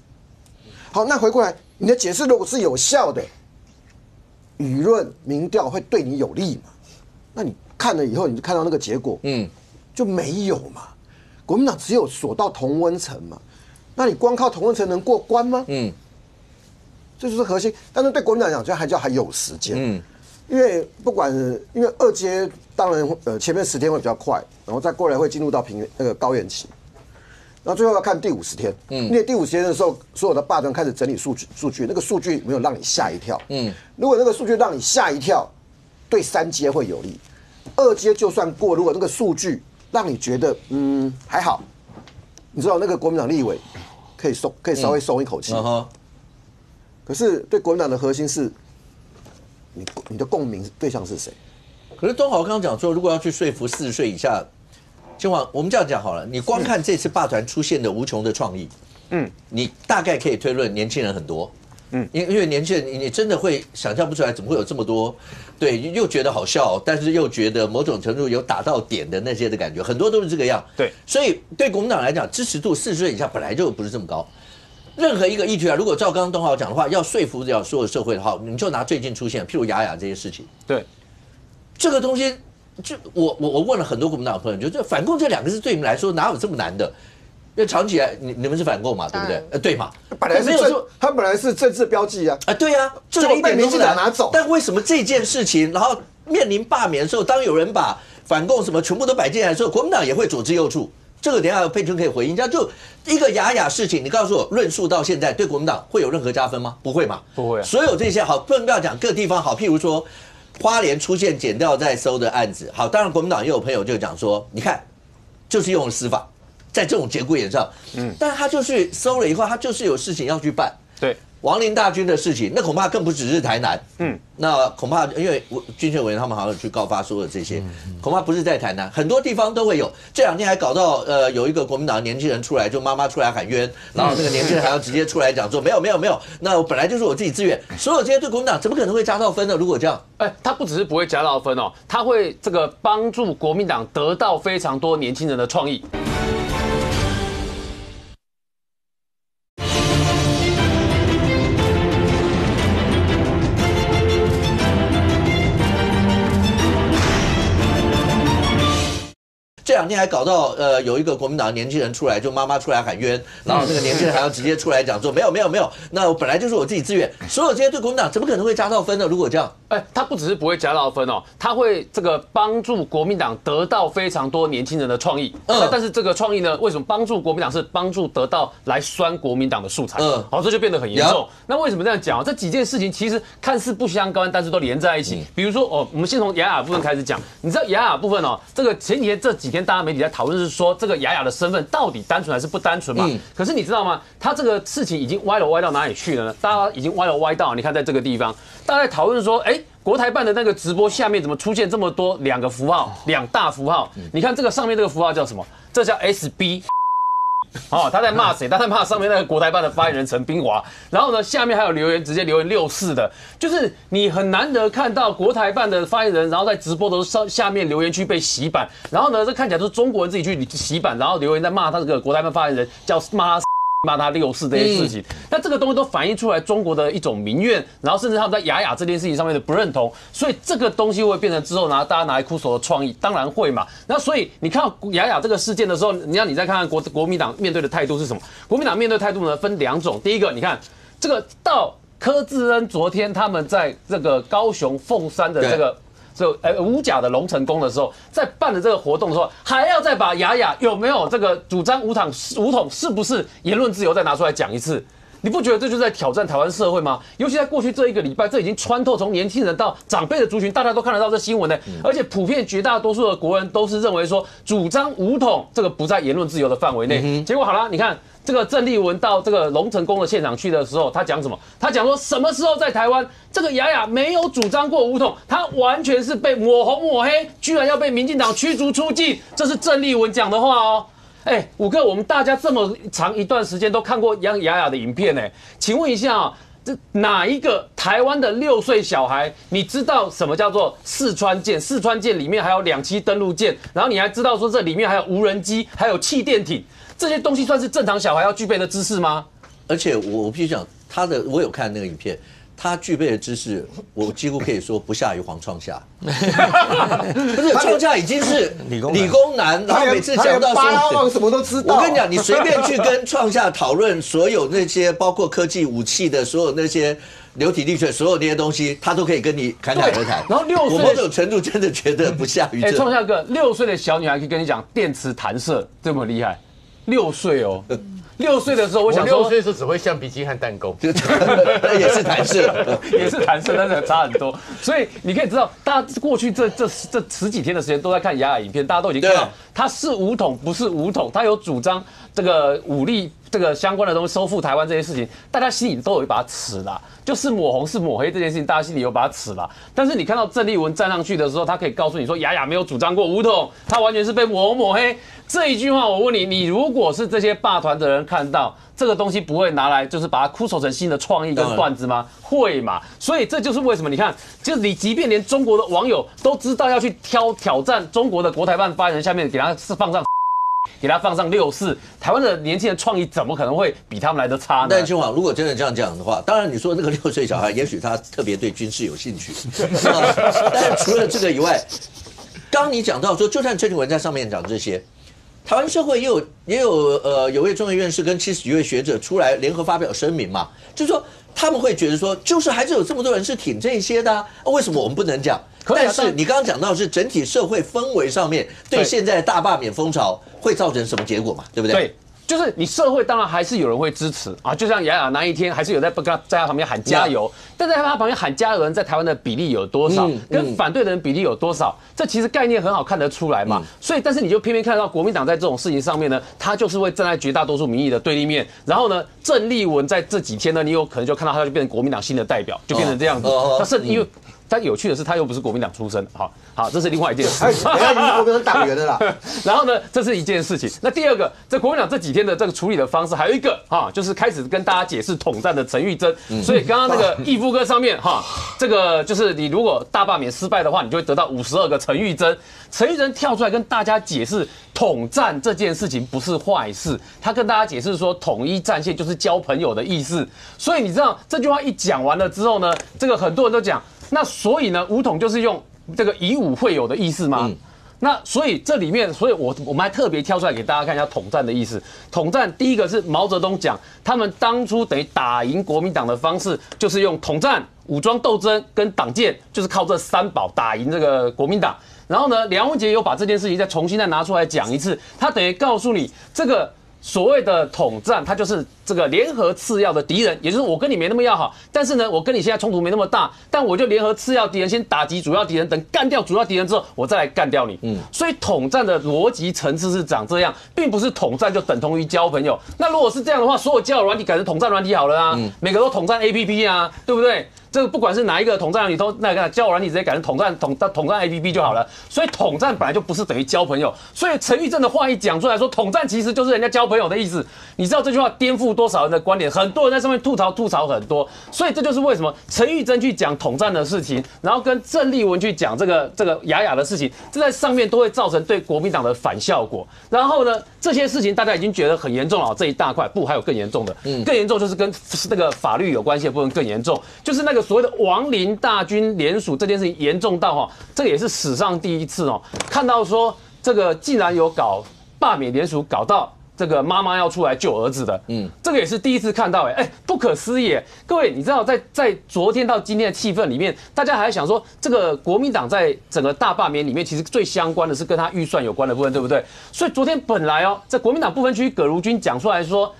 好，那回过来，你的解释如果是有效的，舆论民调会对你有利嘛？那你看了以后，你就看到那个结果，就没有嘛。国民党只有锁到同温层嘛，那你光靠同温层能过关吗？这就是核心。但是对国民党讲，就还有时间，因为因为二阶当然前面10天会比较快，然后再过来会进入到高原期，然后最后要看第50天，因为第50天的时候，所有的霸团开始整理数据，那个数据没有让你吓一跳，如果那个数据让你吓一跳，对3阶会有利。2阶就算过，如果那个数据让你觉得还好，你知道那个国民党立委可以稍微松一口气。可是对国民党的核心是，你的共鸣对象是谁？可是东豪刚刚讲说，如果要去说服40岁以下，金华，我们这样讲好了，你光看这次霸团出现的无穷的创意，你大概可以推论年轻人很多。因为年轻人，你真的会想象不出来，怎么会有这么多，对，又觉得好笑，但是又觉得某种程度有打到点的那些的感觉，很多都是这个样。对，所以对国民党来讲，支持度40岁以下本来就不是这么高。任何一个议题啊，如果照刚刚东豪讲的话，要说服掉所有社会的话，你就拿最近出现，譬如雅雅这些事情。对，这个东西，就我问了很多国民党的朋友，就反共这2个字对你们来说哪有这么难的？因为长期来你们是反共嘛，对不对？对嘛？他本来是政治标记啊。对啊，这个一点民进党拿走。但为什么这件事情，然后面临罢免的时候，当有人把反共什么全部都摆进来的时候，国民党也会左支右绌。这个等一下佩君可以回应一下。就一个雅事情，你告诉我，论述到现在对国民党会有任何加分吗？不会嘛？不会。所有这些好，不要讲各地方好，譬如说花莲出现检调在收的案子，好，当然国民党也有朋友就讲说，你看，就是用了司法。在这种节骨眼上，但是他就是收了以后，他就是有事情要去办。对，王林大军的事情，那恐怕更不只是台南。那恐怕因为军选委员他们好像去告发说的这些，恐怕不是在台南，很多地方都会有。这2天还搞到有一个国民党的年轻人出来，就妈妈出来喊冤，然后那个年轻人还要直接出来讲说没有，那我本来就是我自己自愿。所有这些对国民党怎么可能会加到分呢？如果这样，他不只是不会加到分哦，他会这个帮助国民党得到非常多年轻人的创意。这2天还搞到有一个国民党的年轻人出来，就妈妈出来喊冤，然后那个年轻人还要直接出来讲说没有，那我本来就是我自己自愿。所有这些对国民党怎么可能会加到分呢？如果这样，他不只是不会加到分哦，他会这个帮助国民党得到非常多年轻人的创意。但是这个创意呢，为什么帮助国民党是帮助得到来酸国民党的素材？好，这就变得很严重。那为什么这样讲？这几件事情其实看似不相干，但是都连在一起。比如说我们先从雅部分开始讲。你知道雅部分哦，这个前几天这几天大家媒体在讨论是说，这个雅的身份到底单纯还是不单纯嘛？可是你知道吗？他这个事情已经歪到哪里去了呢？大家已经歪到，你看在这个地方，大家在讨论说，国台办的那个直播下面怎么出现这么多2个符号，2大符号？你看这个上面这个符号叫什么？这叫 SB。他在骂谁？他在骂上面那个国台办的发言人陈冰华。然后呢，下面还有留言，直接留言64的，就是你很难得看到国台办的发言人，然后在直播的时候下面留言区被洗版。然后呢，这看起来都是中国人自己去洗版，然后留言在骂他这个国台办发言人叫骂他。骂他6·4这些事情，那这个东西都反映出来中国的一种民怨，然后甚至他们在雅雅这件事情上面的不认同，所以这个东西会变成之后大家拿来哭手的创意，当然会嘛。那所以你看到雅雅这个事件的时候，你再看看国民党面对的态度是什么？国民党面对态度呢分2种，第一个你看这个到柯志恩昨天他们在这个高雄凤山的这个。五甲的龙成宫的时候，在办的这个活动的时候，还要再把雅雅有没有这个主张武统是不是言论自由再拿出来讲一次？你不觉得这就是在挑战台湾社会吗？尤其在过去这1个礼拜，这已经穿透从年轻人到长辈的族群，大家都看得到这新闻呢。而且普遍绝大多数的国人都是认为说，主张武统这个不在言论自由的范围内。结果好了，你看。这个郑丽文到这个龙成宫的现场去的时候，他讲什么？他讲说什么时候在台湾，这个雅雅没有主张过武统，他完全是被抹红抹黑，居然要被民进党驱逐出境，这是郑丽文讲的话哦。武哥，我们大家这么长一段时间都看过雅雅的影片呢，请问一下啊，这哪一个台湾的6岁小孩，你知道什么叫做四川舰？四川舰里面还有2栖登陆舰，然后你还知道说这里面还有无人机，还有气垫艇。这些东西算是正常小孩要具备的知识吗？而且我必须讲，我有看那个影片，他具备的知识，我几乎可以说不下于黄创夏。不是，创夏已经是理工男，然后每次讲到巴拉望什么都知道。我跟你讲，你随便去跟创夏讨论所有那些包括科技武器的所有那些流体力学所有那些东西，他都可以跟你侃侃而谈。然后6岁，我某种程度真的觉得不下于这。创夏哥，6岁的小女孩可以跟你讲电磁弹射这么厉害。6岁哦，6岁的时候，我想说，6岁的时候只会橡皮筋和弹弓，也是弹射，也是弹射，但是差很多。所以你可以知道，大家过去这10几天的时间都在看雅雅影片，大家都已经看到他是武统不是武统，他有主张这个武力这个相关的东西收复台湾这些事情，大家心里都有一把尺啦。就是抹红是抹黑这件事情，大家心里有把尺啦。但是你看到郑丽文站上去的时候，他可以告诉你说，雅雅没有主张过武统，他完全是被抹红抹黑。这一句话，我问你，你如果是这些霸团的人看到这个东西，不会拿来就是把它哭手成新的创意跟段子吗？会嘛？所以这就是为什么你看，就是你即便连中国的网友都知道要去挑战中国的国台办发言人，下面给他放上6·4，台湾的年轻人创意怎么可能会比他们来得差呢？但清华，如果真的这样讲的话，当然你说那个6岁小孩，也许他特别对军事有兴趣，但是除了这个以外，刚刚你讲到说，就算郑丽文在上面讲这些。台湾社会也有位中研院士跟70几位学者出来联合发表声明嘛，就是说他们会觉得说，就是还是有这么多人是挺这些的为什么我们不能讲？但是你刚刚讲到是整体社会氛围上面对现在的大罢免风潮会造成什么结果嘛？对不对？对。就是你社会当然还是有人会支持啊，就像雅雅那一天还是有在他旁边喊加油，但在他旁边喊加油的人在台湾的比例有多少，跟反对的人比例有多少，这其实概念很好看得出来嘛。所以，但是你就偏偏看到国民党在这种事情上面呢，他就是会站在绝大多数民意的对立面。然后呢，郑丽文在这几天呢，你有可能就看到他就变成国民党新的代表，就变成这样子。他甚至因为。但有趣的是，他又不是国民党出身，好，这是另外一件事。等下你是国民党党员的啦。然后呢，这是一件事情。那第二个，在国民党这几天的这个处理的方式，还有一个就是开始跟大家解释统战的陈玉珍。所以刚刚那个义夫哥上面这个就是你如果大罢免失败的话，你就会得到52个陈玉珍。陈玉珍跳出来跟大家解释，统战这件事情不是坏事。他跟大家解释说，统一战线就是交朋友的意思。所以你知道这句话一讲完了之后呢，这个很多人都讲。那所以呢，武统就是用这个以武会友的意思吗？那所以这里面，所以我们还特别挑出来给大家看一下统战的意思。统战第一个是毛泽东讲，他们当初等于打赢国民党的方式，就是用统战、武装斗争跟党建，就是靠这3宝打赢这个国民党。然后呢，梁文杰又把这件事情再重新拿出来讲一次，他等于告诉你这个。所谓的统战，它就是这个联合次要的敌人，也就是我跟你没那么要好，但是呢，我跟你现在冲突没那么大，但我就联合次要敌人，先打击主要敌人，等干掉主要敌人之后，我再来干掉你。所以统战的逻辑层次是长这样，并不是统战就等同于交朋友。那如果是这样的话，所有交友软体改成统战软体好了啊，每个都统战 APP 啊，对不对？这个不管是哪一个统战，你都那个交友软体直接改成统战 APP 就好了。所以统战本来就不是等于交朋友，所以陈玉珍的话一讲出来说，统战其实就是人家交朋友的意思。你知道这句话颠覆多少人的观点？很多人在上面吐槽很多，所以这就是为什么陈玉珍去讲统战的事情，然后跟郑丽文去讲这个雅雅的事情，这在上面都会造成对国民党的反效果。然后呢，这些事情大家已经觉得很严重了，这一大块不还有更严重的，更严重就是跟那个法律有关系的部分更严重，就是那个所谓的亡灵大军联署这件事情严重到这个也是史上第一次看到说这个竟然有搞罢免联署搞到这个妈妈要出来救儿子的，这个也是第一次看到，不可思议。各位，你知道在昨天到今天的气氛里面，大家还想说，这个国民党在整个大罢免里面，其实最相关的是跟他预算有关的部分，对不对？所以昨天本来在国民党不分区葛如君讲出来说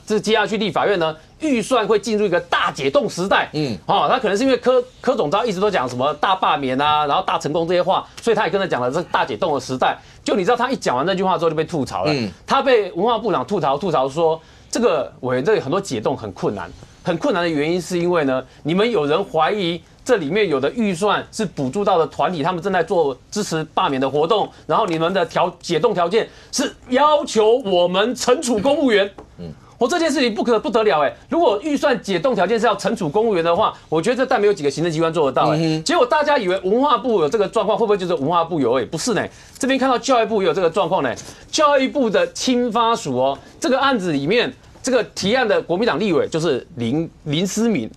这接下去立法院呢，预算会进入一个大解冻时代。他可能是因为柯总召一直都讲什么大罢免啊，然后大成功这些话，所以他也跟着讲了这大解冻的时代。就你知道，他一讲完那句话之后就被吐槽了。他被文化部长吐槽说，这个委员这里很多解冻很困难，很困难的原因是因为呢，你们有人怀疑这里面有的预算是补助到的团体，他们正在做支持罢免的活动，然后你们的解冻条件是要求我们惩处公务员。这件事情不得了如果预算解冻条件是要惩处公务员的话，我觉得这但没有几个行政机关做得到结果大家以为文化部有这个状况，会不会就是文化部有不是呢？这边看到教育部也有这个状况呢。教育部的青发署这个案子里面，这个提案的国民党立委就是林思明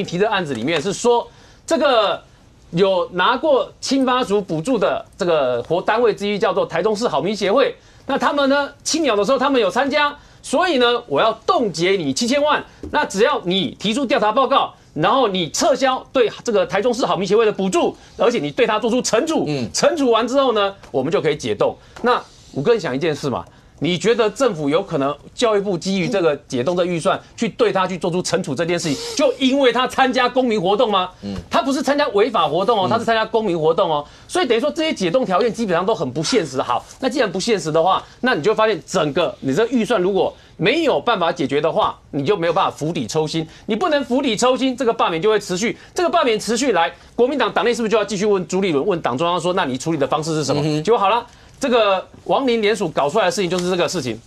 提的案子里面是说，这个有拿过青发署补助的这个单位之一叫做台中市好民协会，那他们呢青鸟的时候他们有参加。所以呢，我要冻结你7000万。那只要你提出调查报告，然后你撤销对这个台中市好民协会的补助，而且你对他做出惩处，惩处完之后呢，我们就可以解冻。那我跟你讲一件事嘛，你觉得政府有可能教育部基于这个解冻的预算去对他去做出惩处这件事情，就因为他参加公民活动吗？他不是参加违法活动他是参加公民活动所以等于说这些解冻条件基本上都很不现实。好，那既然不现实的话，那你就发现整个你这预算如果没有办法解决的话，你就没有办法釜底抽薪。你不能釜底抽薪，这个罢免就会持续。这个罢免持续来，国民党党内是不是就要继续问朱立伦、问党中央说，那你处理的方式是什么？结果好了，这个亡灵联署搞出来的事情就是这个事情。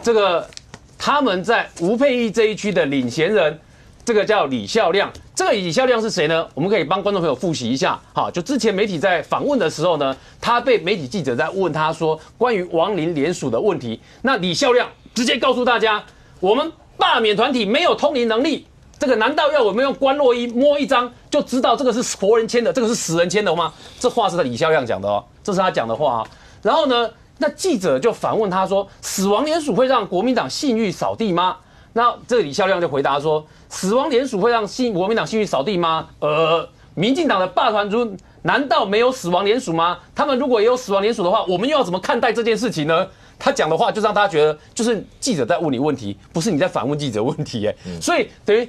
这个他们在吴佩益这一区的领衔人，这个叫李孝亮。这个李孝亮是谁呢？我们可以帮观众朋友复习一下。就之前媒体在访问的时候呢，他被媒体记者在问他说关于亡灵联署的问题，那李孝亮直接告诉大家，我们罢免团体没有通灵能力。这个难道要我们用关洛伊摸一张就知道这个是活人签的，这个是死人签的吗？这话是李孝亮讲的这是他讲的话然后呢，那记者就反问他说，死亡联署会让国民党信誉扫地吗？那这个李孝亮就回答说，死亡联署会让国民党信誉扫地吗？民进党的罢团中难道没有死亡联署吗？他们如果也有死亡联署的话，我们又要怎么看待这件事情呢？他讲的话就让大家觉得，就是记者在问你问题，不是你在反问记者问题所以等于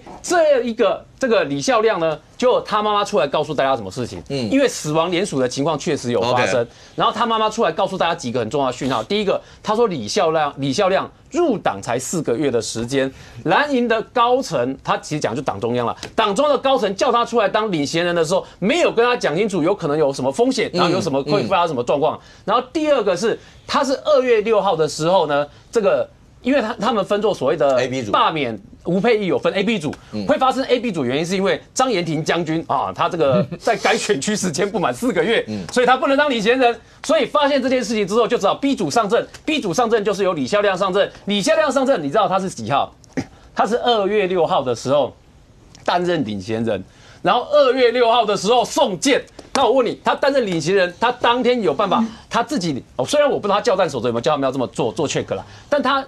这个李孝亮呢，就他妈妈出来告诉大家什么事情？因为死亡联署的情况确实有发生，然后他妈妈出来告诉大家几个很重要的讯号。第一个，他说李孝亮入党才4个月的时间，蓝营的高层，他其实讲就党中央了，党中央的高层叫他出来当领衔人的时候，没有跟他讲清楚有可能有什么风险，然后有什么会发生什么状况。然后第二个是，他是2月6号的时候呢，这个因为他们分作所谓的罢免。吴佩益有分 A、B 组，会发生 A、B 组原因是因为张延廷将军他这个在该选区时间不满4个月，所以他不能当领衔人，所以发现这件事情之后就只好 B 组上阵。B 组上阵就是由李孝亮上阵，李孝亮上阵，你知道他是几号？他是2月6号的时候担任领衔人，然后2月6号的时候送件。那我问你，他担任领衔人，他当天有办法他自己虽然我不知道他教战守则有没有叫他们要这么做 check 啦，但他。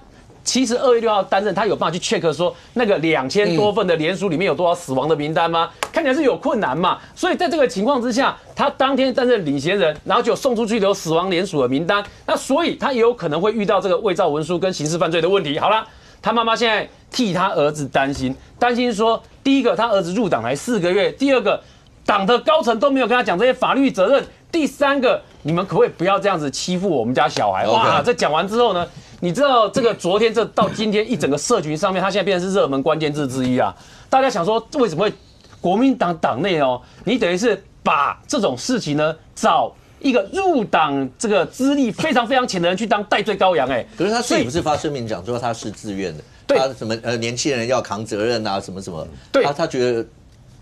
其实2月6号担任，他有办法去 check 说那个2000多份的联署里面有多少死亡的名单吗？看起来是有困难嘛。所以在这个情况之下，他当天担任领衔人，然后就送出去有死亡联署的名单，那所以他也有可能会遇到这个伪造文书跟刑事犯罪的问题。好啦，他妈妈现在替他儿子担心说，第一个他儿子入党才4个月，第二个党的高层都没有跟他讲这些法律责任，第三个你们可不可以不要这样子欺负我们家小孩？哇，这讲完之后呢？你知道这个昨天到今天一整个社群上面，它现在变成是热门关键字之一啊！大家想说为什么会国民党党内哦，你等于是把这种事情呢找一个入党这个资历非常非常浅的人去当代罪羔羊，哎，可是他自己不是发声明讲说他是自愿的，他什么年轻人要扛责任啊，什么什么，对，他觉得。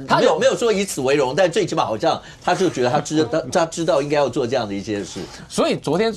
他没有说以此为荣，但最起码好像他就觉得他知道应该要做这样的一些事。所以昨天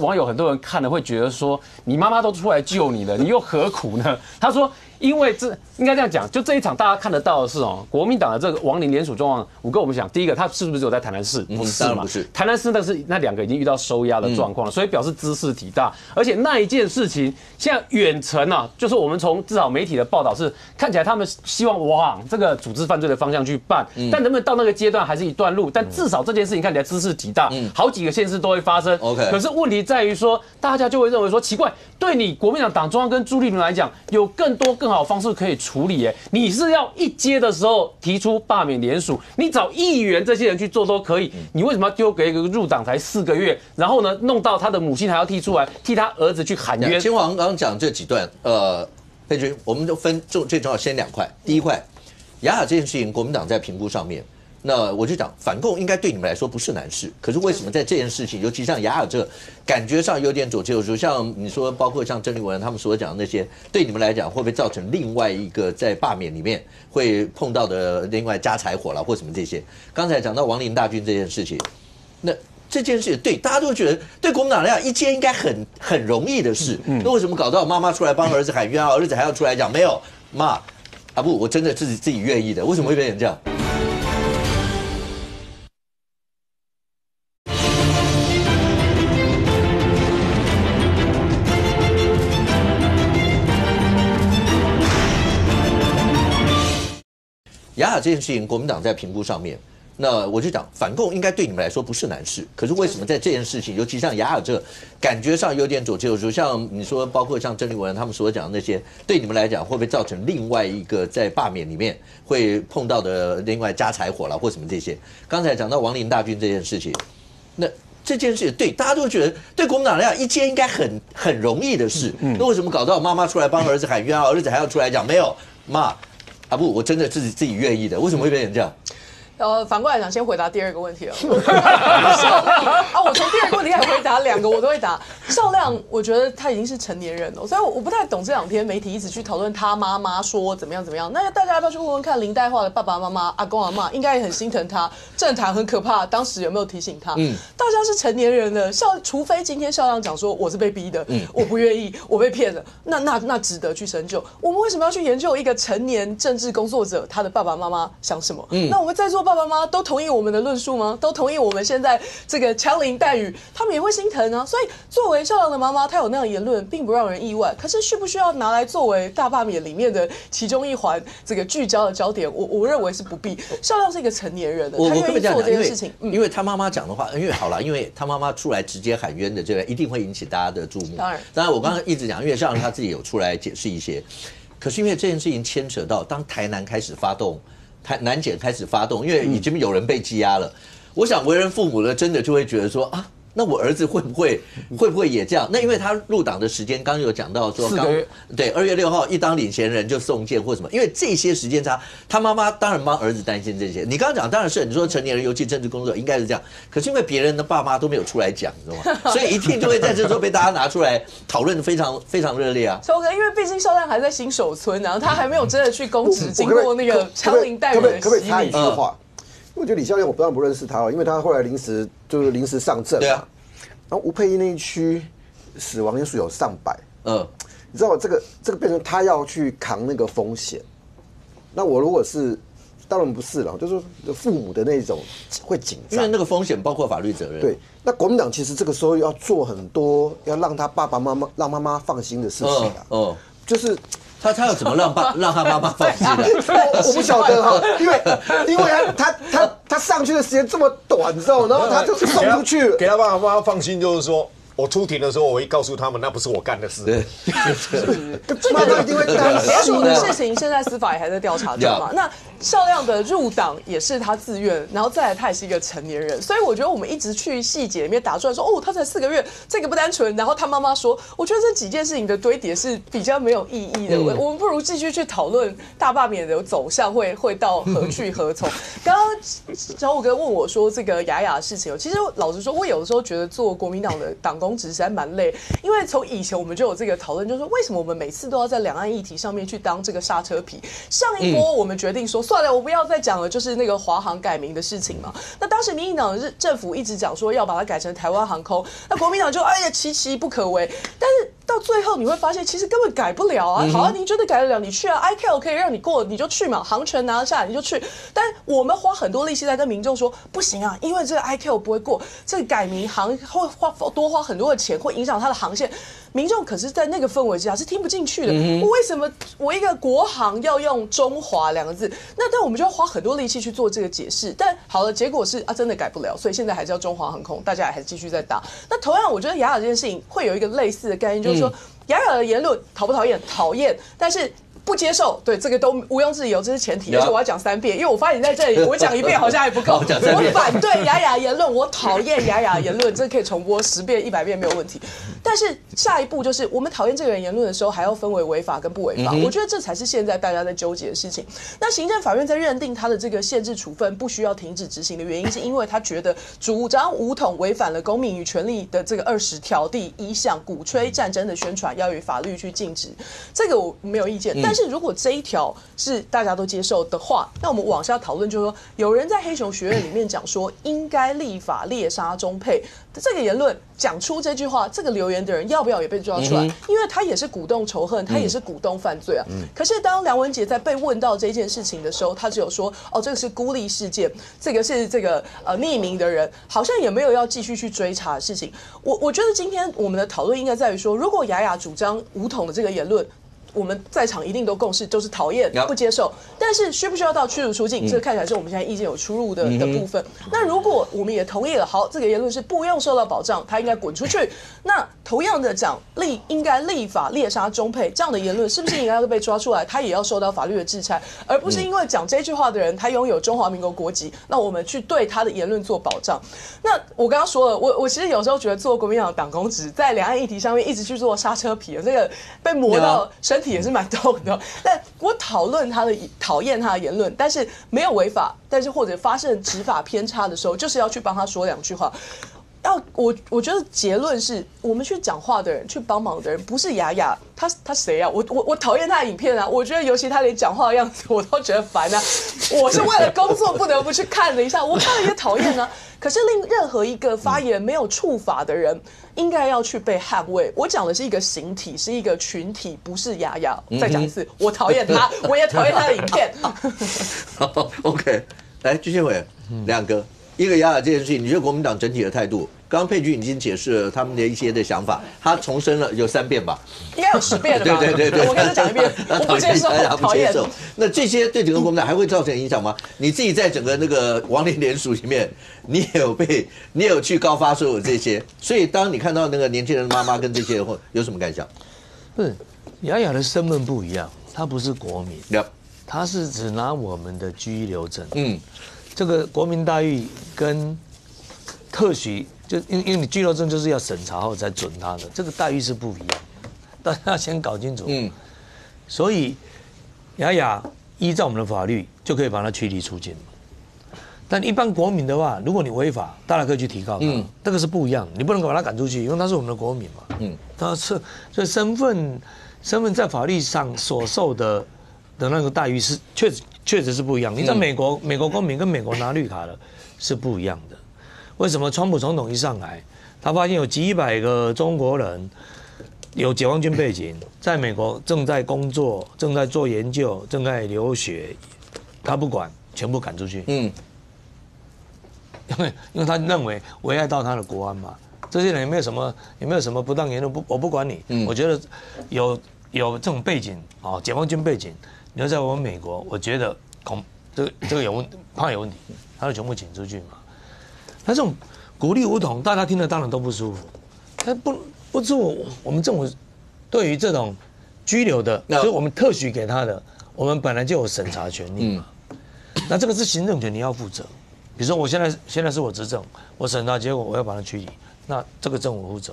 网友很多人看了会觉得说，你妈妈都出来救你了，你又何苦呢？他说，因为这应该这样讲，就这一场大家看得到的是哦，国民党的这个亡灵联署状况，我跟我们讲，第一个他是不是只有在台南市？不是嘛？不是，台南市那两个已经遇到收押的状况了，所以表示茲事体大，而且那一件事情现在远程啊，就是我们从至少媒体的报道是看起来他们希望往这个组织犯罪的方向去办，但能不能到那个阶段还是一段路，但至少这件事情看起来茲事体大，好几个县市都会发生。可是问题在于说，大家就会认为说奇怪，对你国民党党中央跟朱立伦来讲，有更多更好的方式可以处理。你是要一阶的时候提出罢免联署，你找议员这些人去做都可以，你为什么要丢给一个入党才4个月，然后呢弄到他的母亲还要踢出来，替他儿子去喊冤？秦王刚刚讲这几段，佩君，我们就分最重要先2块，第一块，雅雅这件事情，国民党在评估上面。那我就讲，反共应该对你们来说不是难事，可是为什么在这件事情，尤其像雅雅这感觉上有点左切右出，像你说，包括像郑丽文他们所讲的那些，对你们来讲会不会造成另外一个在罢免里面会碰到的另外加柴火了或什么这些？刚才讲到亡灵大军这件事情，那这件事对大家都觉得对国民党来讲一件应该很容易的事，那为什么搞到妈妈出来帮儿子喊冤啊，儿子还要出来讲没有妈啊不，我真的自己愿意的，为什么会变成这样？雅雅这件事情，国民党在评估上面，那我就讲，反共应该对你们来说不是难事，可是为什么在这件事情，尤其像雅雅这感觉上有点左切右出，像你说，包括像郑丽文他们所讲的那些，对你们来讲会不会造成另外一个在罢免里面会碰到的另外加柴火了或什么这些？刚才讲到亡灵大军这件事情，那这件事对大家都觉得对国民党来讲一件应该很容易的事，那为什么搞到妈妈出来帮儿子喊冤啊，儿子还要出来讲没有妈？啊不，我真的自己愿意的，为什么会变成这样？反过来讲，先回答第2个问题了。我从第2个问题还回答2个，我都会答。少亮，我觉得他已经是成年人了，所以我不太懂这2天媒体一直去讨论他妈妈说怎么样怎么样。那大家要不要去问问看林岱樺的爸爸妈妈、阿公阿嬷，应该也很心疼他。政坛很可怕，当时有没有提醒他？大家是成年人了，除非今天少亮讲说我是被逼的，我不愿意，我被骗了，那值得去深究。我们为什么要去研究一个成年政治工作者他的爸爸妈妈想什么？那我们在座爸爸妈妈都同意我们的论述吗？都同意我们现在这个枪林弹雨，他们也会心疼啊。所以作为少亮的妈妈，她有那样的言论，并不让人意外。可是需不需要拿来作为大罢免里面的其中一环，这个聚焦的焦点？我认为是不必。少亮是一一个成年人的，他愿意做这件事情。因为他妈妈讲的话，因为好了，因为他妈妈出来直接喊冤的这个，一定会引起大家的注目。当然，我刚刚一直讲，因为像他自己有出来解释一些，可是因为这件事情牵扯到，当台南开始发动，南检开始发动，因为已经有人被羁押了，我想为人父母的真的就会觉得说啊。那我儿子会不会也这样？那因为他入党的时间刚有讲到说，对2月6号一当领衔人就送件或什么，因为这些时间差，他妈妈当然帮儿子担心这些。你刚刚讲当然是你说成年人尤其政治工作应该是这样，可是因为别人的爸妈都没有出来讲，你知道吗？所以一定就会在这时候被大家拿出来讨论的非常非常热烈啊。超哥，因为毕竟少亮还在新手村，然后他还没有真的去公职，经过那个枪林弹雨的洗礼。可不可以插一句话？我觉得李孝亮我当然不认识他哦，因为他后来临时上阵嘛。对啊。然后吴佩仪那一区死亡人数有上百，你知道这个变成他要去扛那个风险。那我如果是，当然不是了，就是说父母的那种会紧张，因为那个风险包括法律责任。对，那国民党其实这个时候要做很多要让他爸爸妈妈让妈妈放心的事情啊，就是。他要怎么让他妈妈放心的？我不晓得哈，因为他上去的时间这么短，你知道吗？然后他就送出去了，给他爸爸妈妈放心，就是说我出庭的时候，我会告诉他们那不是我干的事。对，妈妈一定会担心。联署的事情，现在司法也还在调查中嘛。那少量的入党也是他自愿，然后再来他也是一个成年人，所以我觉得我们一直去细节里面打出来说，哦，他才4个月，这个不单纯。然后他妈妈说，我觉得这几件事情的堆叠是比较没有意义的。我们不如继续去讨论大罢免的走向会到何去何从。刚刚小虎哥问我说这个雅雅的事情，其实老实说，我有的时候觉得做国民党的党公职实在蛮累，因为从以前我们就有这个讨论，就是说为什么我们每次都要在两岸议题上面去当这个刹车皮？上一波我们决定说，算了，我不要再讲了，就是那个华航改名的事情嘛。那当时民进党的政府一直讲说要把它改成台湾航空，那国民党就哎呀其其不可为，但是到最后你会发现，其实根本改不了啊。好啊，你觉得改得了，你去啊 ，ICAO 可以让你过，你就去嘛，航权拿下来你就去。但我们花很多力气在跟民众说，不行啊，因为这个 ICAO 不会过，这个改名航会多花很多的钱，会影响它的航线。民众可是在那个氛围之下是听不进去的。为什么我一个国航要用中华2个字？但我们就要花很多力气去做这个解释。但好了，结果是啊，真的改不了，所以现在还是要中华航空，大家也还是继续在打。那同样，我觉得雅雅这件事情会有一个类似的概念，就是说雅雅的言论讨不讨厌？讨厌，但是不接受，对这个都毋庸置疑，这是前提。而且我要讲3遍，因为我发现你在这里，我讲1遍好像还不够。我反对雅雅言论，我讨厌雅雅言论，这可以重播10遍、100遍没有问题。但是下一步就是我们讨厌这个人言论的时候，还要分为违法跟不违法。我觉得这才是现在大家在纠结的事情。那行政法院在认定他的这个限制处分不需要停止执行的原因，是因为他觉得主张武统违反了《公民与权利》的这个20条第1项，鼓吹战争的宣传要以法律去禁止。这个我没有意见，但是如果这一条是大家都接受的话，那我们往下讨论，就是说有人在黑熊学院里面讲说应该立法猎杀中配这个言论，讲出这句话，这个留言的人要不要也被抓出来？因为他也是鼓动仇恨，他也是鼓动犯罪啊。可是当梁文杰在被问到这件事情的时候，他只有说哦，这个是孤立事件，这个是这个匿名的人，好像也没有要继续去追查的事情。我觉得今天我们的讨论应该在于说，如果雅雅主张武统的这个言论，我们在场一定都共识，就是讨厌、不接受。但是需不需要到驱逐出境，这个看起来是我们现在意见有出入的部分。那如果我们也同意了，好，这个言论是不用受到保障，他应该滚出去。那同样的讲应该立法猎杀中配这样的言论，是不是应该要被抓出来？他也要受到法律的制裁，而不是因为讲这句话的人他拥有中华民国国籍，那我们去对他的言论做保障。那我刚刚说了，我其实有时候觉得做国民党的党公职，在两岸议题上面一直去做刹车皮，这个被磨到身体也是蛮痛的。但我讨厌他的言论，但是没有违法，但是或者发生执法偏差的时候，就是要去帮他说2句话。我觉得结论是我们去讲话的人，去帮忙的人，不是雅雅，他谁啊？我讨厌他的影片啊！我觉得尤其他连讲话的样子，我都觉得烦啊！我是为了工作不得不去看了一下，我看了也讨厌啊。可是任何一个发言没有触法的人，应该要去被捍卫。我讲的是一个形体，是一个群体，不是雅雅。再讲一次，我讨厌他，我也讨厌他的影片。好 ，OK， 来，居宪伟，2个。一个雅雅这件事情，你觉得国民党整体的态度？刚刚佩君已经解释了他们的一些的想法，他重申了有3遍吧，应该有10遍了吧？对，我跟他讲1遍，我不接受，讨厌。那这些对整个国民党还会造成影响吗？你自己在整个那个亡灵联署里面，你也有去告发说有这些，所以当你看到那个年轻人的妈妈跟这些人，有什么感想？不是，雅雅的身份不一样，她不是国民，她是只拿我们的居留证，这个国民待遇跟特许，就因为你居留证就是要审查后才准他的，这个待遇是不一样的，大家要先搞清楚。所以雅雅依照我们的法律就可以把他驱离出境。但一般国民的话，如果你违法，当然可以去提告他，这个是不一样的，你不能把他赶出去，因为他是我们的国民嘛。他是所以身份在法律上所受的那个待遇是确实是不一样。你在美国公民跟美国拿绿卡的是不一样的。为什么川普总统一上来，他发现有几百个中国人有解放军背景，在美国正在工作、正在做研究、正在留学，他不管，全部赶出去。因为他认为危害到他的国安嘛。这些人有没有什么不当言论？我不管你。我觉得有这种背景啊，解放军背景。你要在我们美国，我觉得这个有问，怕有问题，他就全部请出去嘛。那这种鼓励武统，大家听了当然都不舒服。他不是我们政府对于这种拘留的，就是我们特许给他的，我们本来就有审查权利嘛。那这个是行政权，你要负责。比如说我现在是我执政，我审查结果我要把它驱离，那这个政府负责。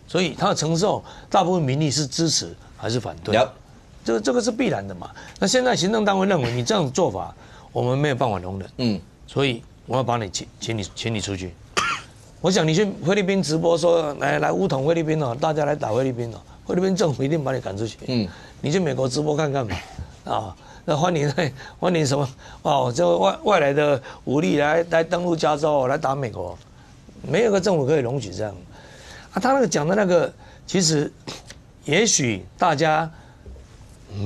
所以他的承受大部分民意是支持还是反对？这个是必然的嘛。那现在行政单位认为你这样做法，我们没有办法容忍，所以我要把你请你出去。我想你去菲律宾直播说来武统菲律宾哦，大家来打菲律宾哦，菲律宾政府一定把你赶出去。你去美国直播看看嘛，啊。那欢迎什么？哦，这外来的武力来登陆加州，来打美国，没有个政府可以容许这样。啊，他那个讲的那个，其实也许大家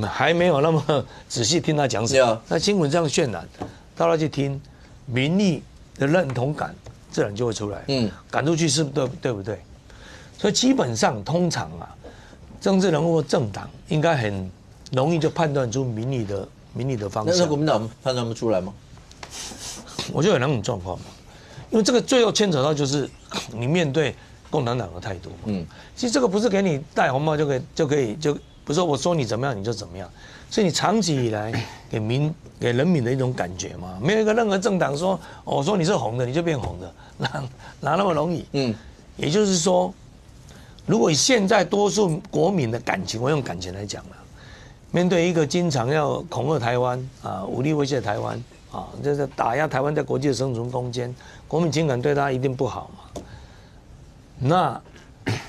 还没有那么仔细听他讲什么。那新闻这样渲染，大家去听，民意的认同感自然就会出来。赶出去是对不对？所以基本上通常啊，政治人物或政党应该很容易就判断出民意的方向。那国民党判断不出来吗？我觉得有两种状况嘛，因为这个最后牵扯到就是你面对共产党的态度嘛。其实这个不是给你戴红帽就可以不是我说你怎么样你就怎么样，所以你长期以来给人民的一种感觉嘛，没有一个任何政党说我说你是红的你就变红的，哪那么容易？也就是说，如果以现在多数国民的感情，我用感情来讲了。面对一个经常要恐嚇台湾啊，武力威胁台湾啊，就是打压台湾在国际的生存空间，国民情感对他一定不好嘛。那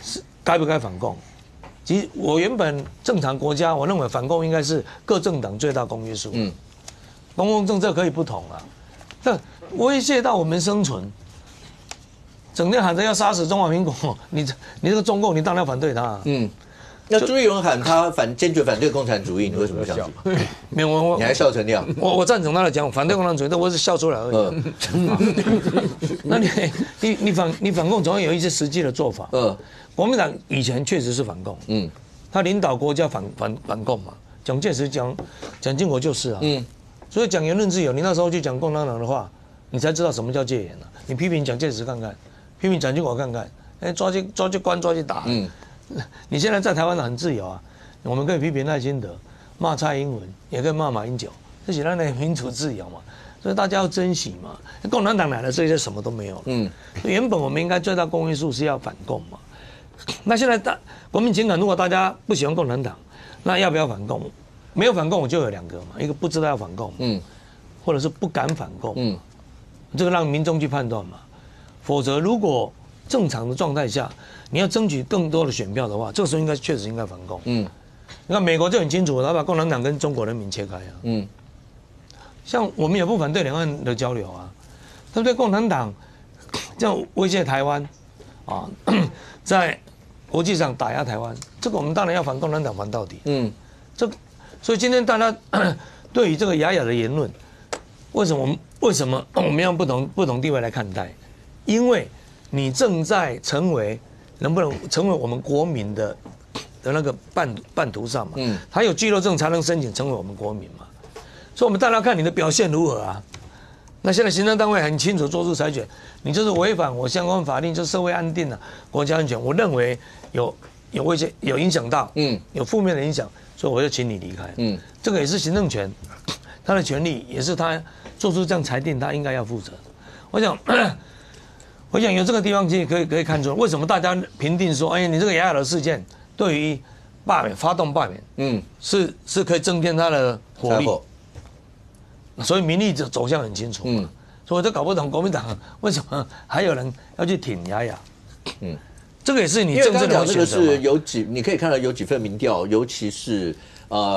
是该不该反共？其实我原本正常国家，我认为反共应该是各政党最大公约数。公共政策可以不同啊，但威胁到我们生存，整天喊着要杀死中华民国，你这个中共，你当然要反对他。那朱立伦喊他坚决反对共产主义，你为什么不相信？没有你还笑成那样？我赞成他的讲反对共产主义，但我是笑出来而已。那你反共总要有一些实际的做法。国民党以前确实是反共，他领导国家反共嘛。蒋介石蒋经国就是啊，所以讲言论自由，你那时候去讲共产党的话，你才知道什么叫戒严了。你批评蒋介石看看，批评蒋经国看看，抓去关抓去打。你现在在台湾很自由啊，我们可以批评赖清德，骂蔡英文，也可以骂马英九，这显然的民主自由嘛，所以大家要珍惜嘛。共产党来了，这些什么都没有了。原本我们应该最大公约数是要反共嘛。那现在国民情感，如果大家不喜欢共产党，那要不要反共？没有反共，我就有两个嘛，一个不知道要反共，或者是不敢反共，这个让民众去判断嘛。否则，如果正常的状态下，你要争取更多的选票的话，这个时候确实应该反共。你看美国就很清楚，他把共产党跟中国人民切开啊。像我们也不反对两岸的交流啊，对不对？共产党这样威胁台湾啊，在国际上打压台湾，这个我们当然要反共产党反到底。所以今天大家对于这个雅雅的言论，为什么我们用不同地位来看待？因为你正在能不能成为我们国民的那个半途上嘛？他有居留证才能申请成为我们国民嘛？所以我们当然要看你的表现如何啊。那现在行政单位很清楚做出裁决，你就是违反我相关法令，就是社会安定啊，国家安全，我认为有威胁，有影响到，有负面的影响，所以我就请你离开。这个也是行政权，他的权利也是他做出这样裁定，他应该要负责。我想有这个地方其实可以看出，为什么大家评定说，你这个雅雅的事件对于发动罢免，是可以增添他的火力，所以民意走向很清楚。所以我就搞不懂国民党为什么还有人要去挺雅雅。这个也是你政治的选择嘛。你可以看到有几份民调，尤其是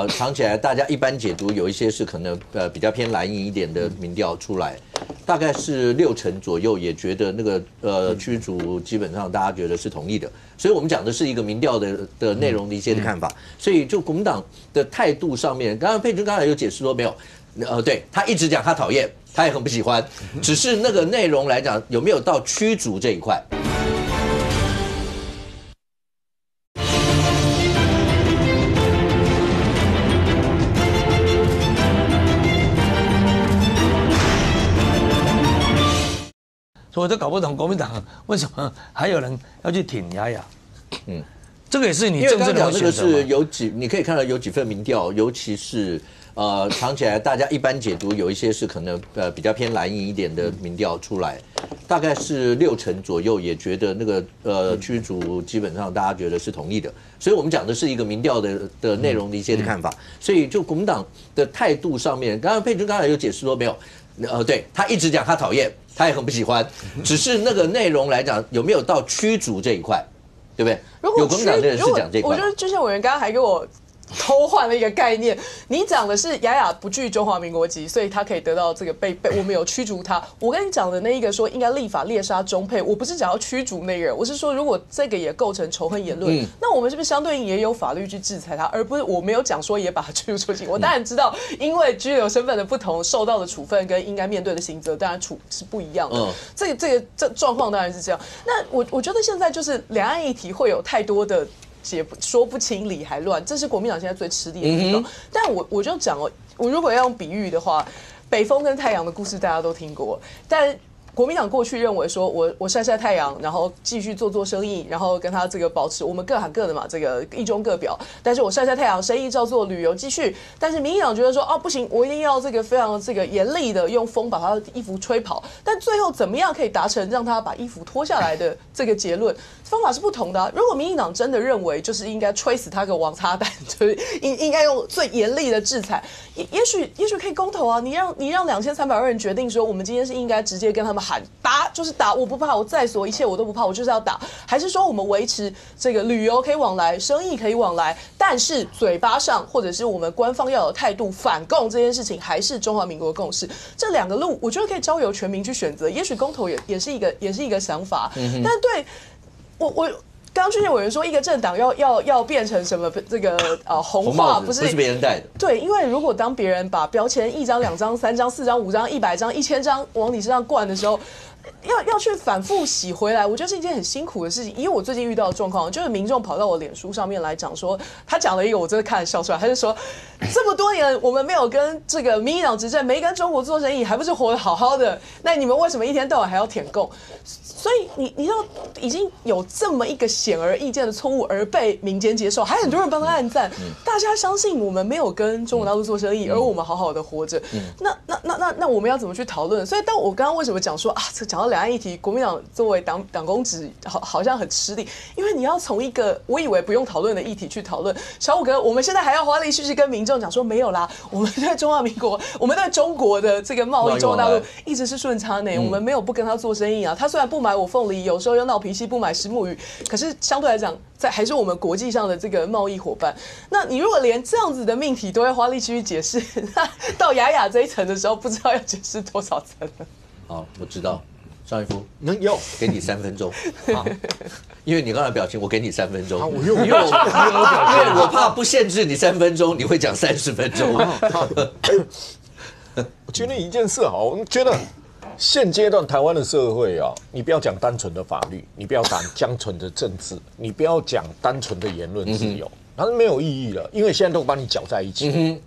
藏起来，大家一般解读有一些是可能比较偏蓝营一点的民调出来，大概是60%左右也觉得那个驱逐基本上大家觉得是同意的，所以我们讲的是一个民调的内容的一些的看法，所以就国民党的态度上面，刚刚佩君刚才有解释说没有，对他一直讲他讨厌，他也很不喜欢，只是那个内容来讲有没有到驱逐这一块。所以我都搞不懂国民党为什么还有人要去挺雅雅。这个也是你政治的选择嘛。你可以看到有几份民调，尤其是藏起来，大家一般解读有一些是可能比较偏蓝营一点的民调出来，大概是60%左右也觉得那个驱逐基本上大家觉得是同意的，所以我们讲的是一个民调的内容的一些的看法，所以就国民党的态度上面，刚刚佩君刚才有解释说没有，对他一直讲他讨厌，他也很不喜欢，只是那个内容来讲有没有到驱逐这一块，对不对？有国民党的人是讲这一块，我觉得之前委员刚刚还给我偷换了一个概念，你讲的是雅雅不具中华民国籍，所以他可以得到这个被我们有驱逐他。我跟你讲的那一个说应该立法猎杀中配，我不是讲要驱逐那个人，我是说如果这个也构成仇恨言论，那我们是不是相对应也有法律去制裁他，而不是我没有讲说也把他驱逐出境。我当然知道，因为居留身份的不同，受到的处分跟应该面对的刑责当然是不一样的。这状况当然是这样。那我觉得现在就是两岸议题会有太多的说不清理还乱，这是国民党现在最吃力的地方。但我就讲我如果要用比喻的话，北风跟太阳的故事大家都听过，但国民党过去认为说我晒晒太阳，然后继续做生意，然后跟他这个保持我们各行各的嘛，这个一中各表。但是我晒晒太阳，生意照做，旅游继续。但是民进党觉得说不行，我一定要这个非常这个严厉的用风把他的衣服吹跑。但最后怎么样可以达成让他把衣服脱下来的这个结论，方法是不同的。如果民进党真的认为就是应该吹死他个王八蛋，就是应该用最严厉的制裁，也许可以公投啊。你让2300万人决定说，我们今天是应该直接跟他们喊打，就是打，我不怕，我在所一切我都不怕，我就是要打。还是说我们维持这个旅游可以往来，生意可以往来，但是嘴巴上或者是我们官方要有态度反共这件事情，还是中华民国共识。这两个路，我觉得可以交由全民去选择。也许公投也是一个想法，但对我。刚刚军宪委员说，一个政党要变成什么这个红化，不是别人带的。对，因为如果当别人把标签1张、2张、3张、4张、5张、100张、1000张往你身上灌的时候，要去反复洗回来，我觉得是一件很辛苦的事情。因为我最近遇到的状况，就是民众跑到我脸书上面来讲说，他讲了一个我真的看得笑出来，他就说这么多年我们没有跟这个民进党执政，没跟中国做生意，还不是活得好好的？那你们为什么一天到晚还要舔共？所以你知道已经有这么一个显而易见的错误而被民间接受，还很多人帮他按赞，大家相信我们没有跟中国大陆做生意，而我们好好的活着。那我们要怎么去讨论？所以当我刚刚为什么讲说讲到两岸议题，国民党作为党公职好像很吃力，因为你要从一个我以为不用讨论的议题去讨论。小虎哥，我们现在还要花力气去跟民众讲说没有啦，我们对中华民国，我们对中国的这个贸易，中国大陆一直是顺差呢，我们没有不跟他做生意啊。他虽然不买我凤梨，有时候又闹脾气不买石目鱼，可是相对来讲，还是我们国际上的这个贸易伙伴。那你如果连这样子的命题都要花力气去解释，那到雅雅这一层的时候，不知道要解释多少层了。好，我知道。邵逸夫，给你3分钟啊！因为你刚才表情，我给你3分钟。我用因为我怕不限制你3分钟，你会讲30分钟。我觉得一件事好，我觉得现阶段台湾的社会啊，你不要讲单纯的法律，你不要讲单纯的政治，你不要讲单纯的言论自由，它是没有意义的，因为现在都把你搅在一起。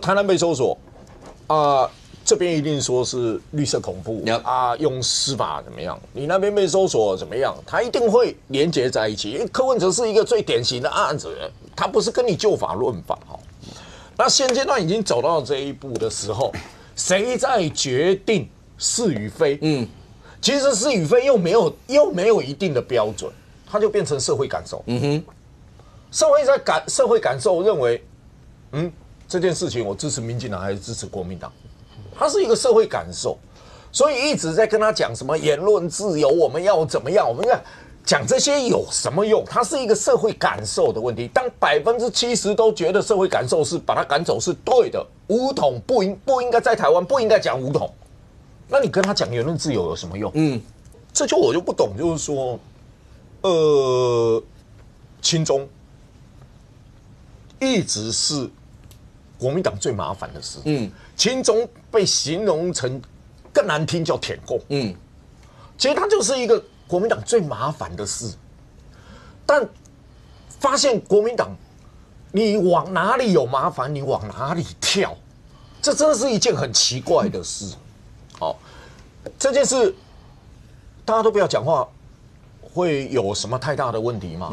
台南被搜索这边一定说是绿色恐怖用司法怎么样？你那边被搜索怎么样？他一定会连结在一起。因为柯文哲是一个最典型的案子，他不是跟你就法论法那现阶段已经走到这一步的时候，谁在决定是与非？其实是与非又没有一定的标准，它就变成社会感受。社会感受认为，这件事情我支持民进党还是支持国民党？它是一个社会感受，所以一直在跟他讲什么言论自由，我们要怎么样？我们要讲这些有什么用？它是一个社会感受的问题。当70%都觉得社会感受是把他赶走是对的，武统不应该在台湾，不应该讲武统，那你跟他讲言论自由有什么用？这我就不懂，就是说，亲中一直是国民党最麻烦的事。亲中被形容成更难听叫舔共。其实它就是一个国民党最麻烦的事。但发现国民党，你往哪里有麻烦，你往哪里跳，这真的是一件很奇怪的事。这件事大家都不要讲话，会有什么太大的问题吗？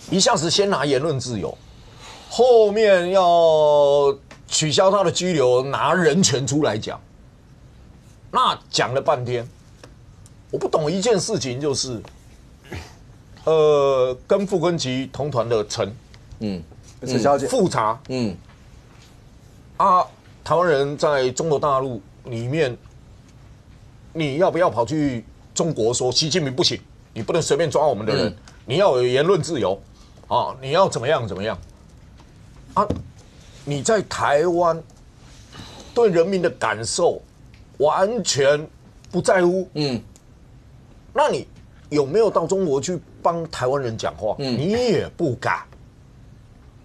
一下子先拿言论自由，后面要取消他的居留，拿人权出来讲，那讲了半天，我不懂一件事情，就是跟傅昆萁同团的陈小姐复查，台湾人在中国大陆里面，你要不要跑去中国说习近平不行，你不能随便抓我们的人，你要有言论自由啊，你要怎么样怎么样啊？你在台湾对人民的感受完全不在乎，那你有没有到中国去帮台湾人讲话？你也不敢，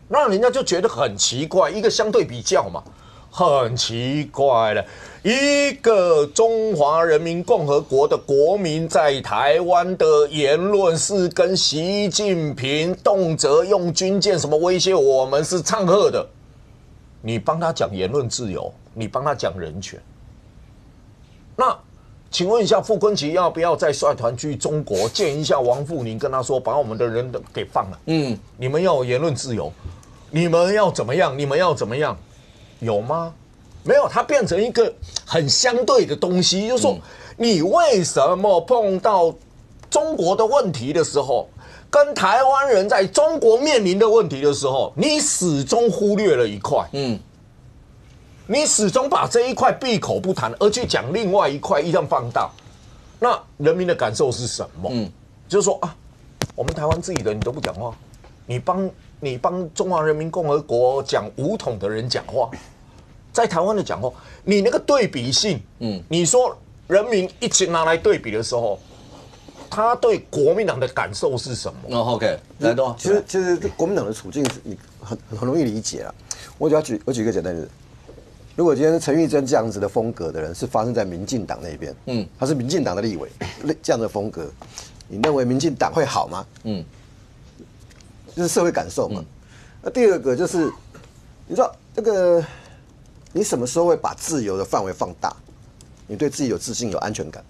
那人家就觉得很奇怪，一个相对比较嘛，很奇怪了。一个中华人民共和国的国民在台湾的言论是跟习近平动辄用军舰什么威胁我们是唱和的，你帮他讲言论自由，你帮他讲人权，那请问一下，傅昆萁要不要再率团去中国见一下王富宁，跟他说把我们的人给放了？你们要有言论自由，你们要怎么样？你们要怎么样？有吗？没有，它变成一个很相对的东西，就是说，你为什么碰到中国的问题的时候，跟台湾人在中国面临的问题的时候，你始终忽略了一块，你始终把这一块闭口不谈，而去讲另外一块，一样放大。那人民的感受是什么？就是说啊，我们台湾自己人你都不讲话，你帮中华人民共和国讲武统的人讲话。在台湾的讲话，你那个对比性，你说人民一起拿来对比的时候，他对国民党的感受是什么？OK， 来东，其实国民党的处境是你很容易理解啊。我举一个简单的，如果今天陈玉珍这样子的风格的人是发生在民进党那边，他是民进党的立委，这样的风格，你认为民进党会好吗？就是社会感受嘛。那第二个就是，你知道这个。你什么时候会把自由的范围放大？你对自己有自信、有安全感，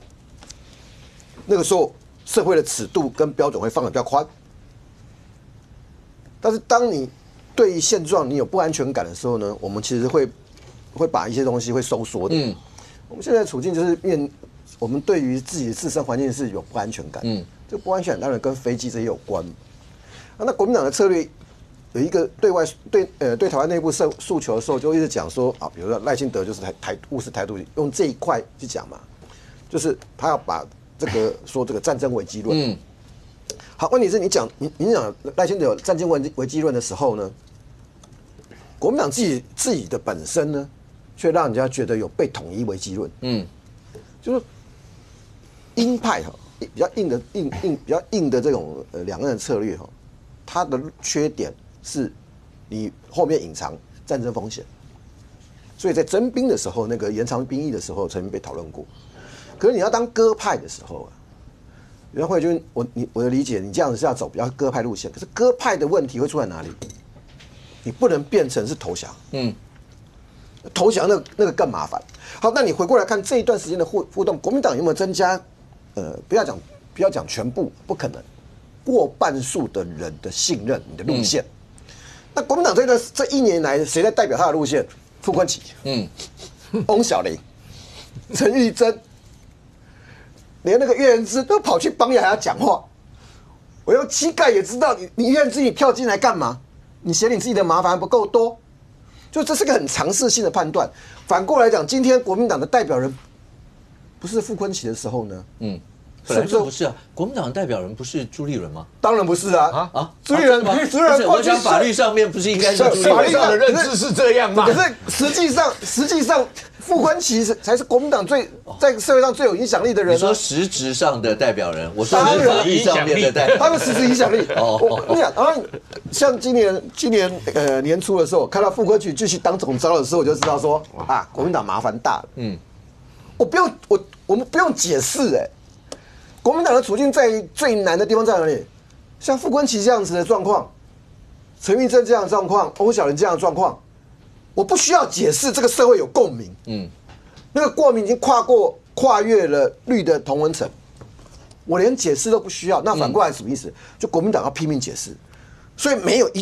那个时候社会的尺度跟标准会放得比较宽。但是当你对于现状你有不安全感的时候呢，我们其实会把一些东西会收缩的。我们现在的处境就是我们对于自己的自身环境是有不安全感。这个不安全感当然跟飞机这些有关。那国民党的策略。有一个对台湾内部诉求的时候，就一直讲说啊，比如说赖清德就是务实台独，用这一块去讲嘛，就是他要把这个战争危机论。好，问题是你讲赖清德有战争危机论的时候呢，国民党自己的本身呢，却让人家觉得有被统一危机论。就是鹰派比较硬的这种两岸的策略它的缺点。是你后面隐藏战争风险，所以在征兵的时候，那个延长兵役的时候曾经被讨论过。可是你要当鸽派的时候啊，袁慧君，我的理解，你这样子是要走比较鸽派路线。可是鸽派的问题会出在哪里？你不能变成是投降，投降那个更麻烦。好，那你回过来看这一段时间的互动，国民党有没有增加？不要讲全部，不可能。过半数的人的信任你的路线。那国民党这一年来，谁在代表他的路线？傅昆萁，翁小玲、陈玉珍，连那个岳元之都跑去帮雅雅讲话。我用膝盖也知道你岳元之你跳进来干嘛？你嫌你自己的麻烦不够多，就这是个很常识性的判断。反过来讲，今天国民党的代表人不是傅昆萁的时候呢？本来就不是啊，国民党的代表人不是朱立伦吗？当然不是啊！朱立伦我讲法律上面不是应该是朱立伦？法律上的认知是这样吗？可是实际上，傅昆萁才是国民党在社会上最有影响力的人。你说实质上的代表人，我说是法律上面的代表人，他的实质影响力。我跟你讲，然后像今年年初的时候，看到傅昆萁继续当总召的时候，我就知道说啊，国民党麻烦大了。我们不用解释国民党的处境在最难的地方在哪里？像傅昆萁这样子的状况，陈玉珍这样的状况，翁小玲这样的状况，我不需要解释，这个社会有共鸣。那个共鸣已经跨越了绿的同温层，我连解释都不需要。那反过来什么意思？就国民党要拼命解释，所以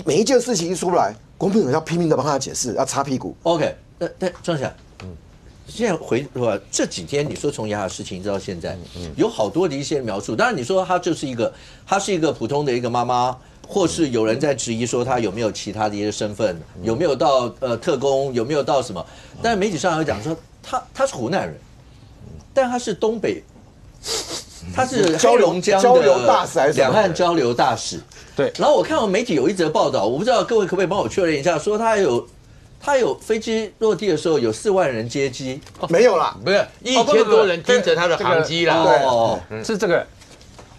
每一件事情一出来，国民党要拼命的帮他解释，要擦屁股。OK， 那庄小，现在这几天你说从雅雅事情到现在，有好多的一些描述。当然你说她是一个普通的一个妈妈。或是有人在质疑说他有没有其他的一些身份，有没有到特工，有没有到什么？但是媒体上有讲说他是湖南人，但他是东北，他是黑龙江的两岸交流大使。对。然后我看到媒体有一则报道，我不知道各位可不可以帮我确认一下，说他有飞机落地的时候有4万人接机，没有啦，不是1000多人盯着他的航机啦。哦，是这个，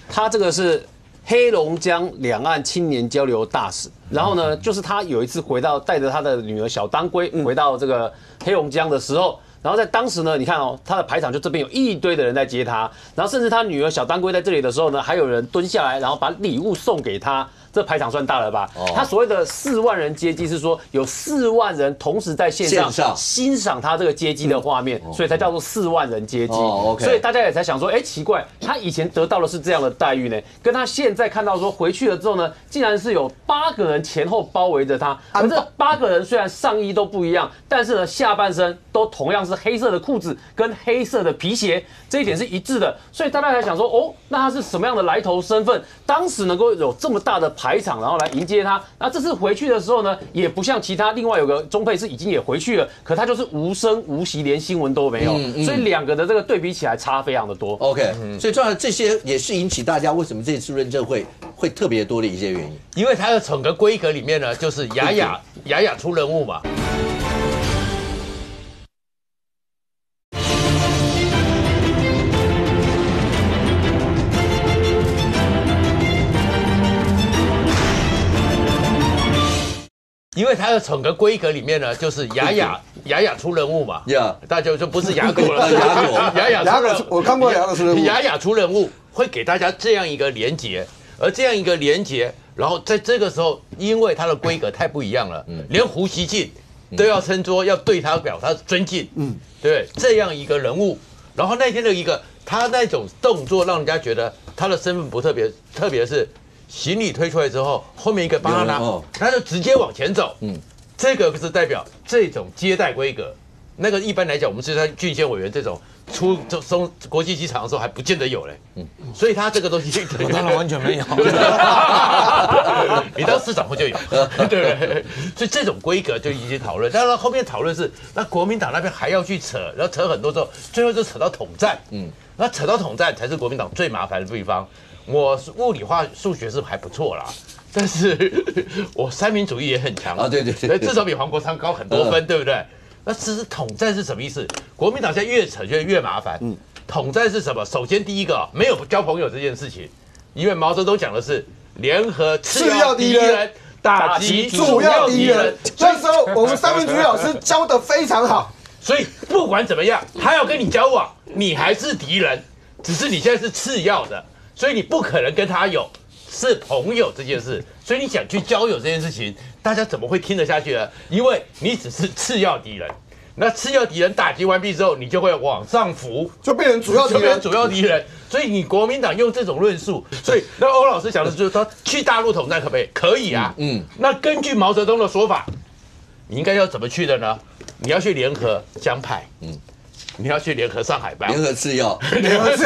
他这个是。黑龙江两岸青年交流大使，然后呢，就是他有一次带着他的女儿小当归回到这个黑龙江的时候，然后在当时呢，你看哦，他的排场就这边有一堆的人在接他，然后甚至他女儿小当归在这里的时候呢，还有人蹲下来，然后把礼物送给他。这排场算大了吧？他所谓的4万人接机是说有4万人同时在线上欣赏他这个接机的画面，所以才叫做4万人接机。所以大家也才想说，哎，奇怪，他以前得到的是这样的待遇呢，跟他现在看到说回去了之后呢，竟然是有8个人前后包围着他，而这8个人虽然上衣都不一样，但是呢下半身都同样是黑色的裤子跟黑色的皮鞋，这一点是一致的。所以大家才想说，哦，那他是什么样的来头身份？当时能够有这么大的排场，然后来迎接他。那这次回去的时候呢，也不像其他另外有个中配是已经也回去了，可他就是无声无息，连新闻都没有。所以两个的这个对比起来差非常的多。OK，所以重要的这些也是引起大家为什么这次认证会特别多的一些原因。因为它的整个规格里面呢，就是雅雅出人物嘛。因为它的整个规格里面呢，就是雅雅出人物嘛，大家就不是雅狗了，雅狗，我看过雅狗出人物，雅雅出人物会给大家这样一个连结，而这样一个连结，然后在这个时候，因为它的规格太不一样了，连胡锡进都要称作要对他表达尊敬，对，这样一个人物，然后那天的一个他那种动作，让人家觉得他的身份不特别，特别是。行李推出来之后，后面一个帮他拿，他就直接往前走。这个是代表这种接待规格。那个一般来讲，我们是在郡县委员这种出国际机场的时候还不见得有嘞。所以他这个东西，我当然完全没有。你当市长会就有，对不对？所以这种规格就一些讨论。当然后面讨论是，那国民党那边还要去扯，然后扯很多之后，最后就扯到统战。那扯到统战才是国民党最麻烦的地方。我物理化数学是还不错啦，但是我三民主义也很强啊，对，至少比黄国昌高很多分，对不对？那其实统战是什么意思？国民党现在越扯就越麻烦。统战是什么？首先第一个没有交朋友这件事情，因为毛泽东讲的是联合次要敌人，打击主要敌人。那时候我们三民主义老师教得非常好，所以不管怎么样，他要跟你交往，你还是敌人，只是你现在是次要的。所以你不可能跟他是朋友这件事，所以你想去交友这件事情，大家怎么会听得下去呢？因为你只是次要敌人，那次要敌人打击完毕之后，你就会往上浮，就变成主要敌人。所以你国民党用这种论述，所以那欧老师讲的就是说，去大陆统战可不可以？可以啊。那根据毛泽东的说法，你应该要怎么去的呢？你要去联合江派，你要去联合上海帮，联合次要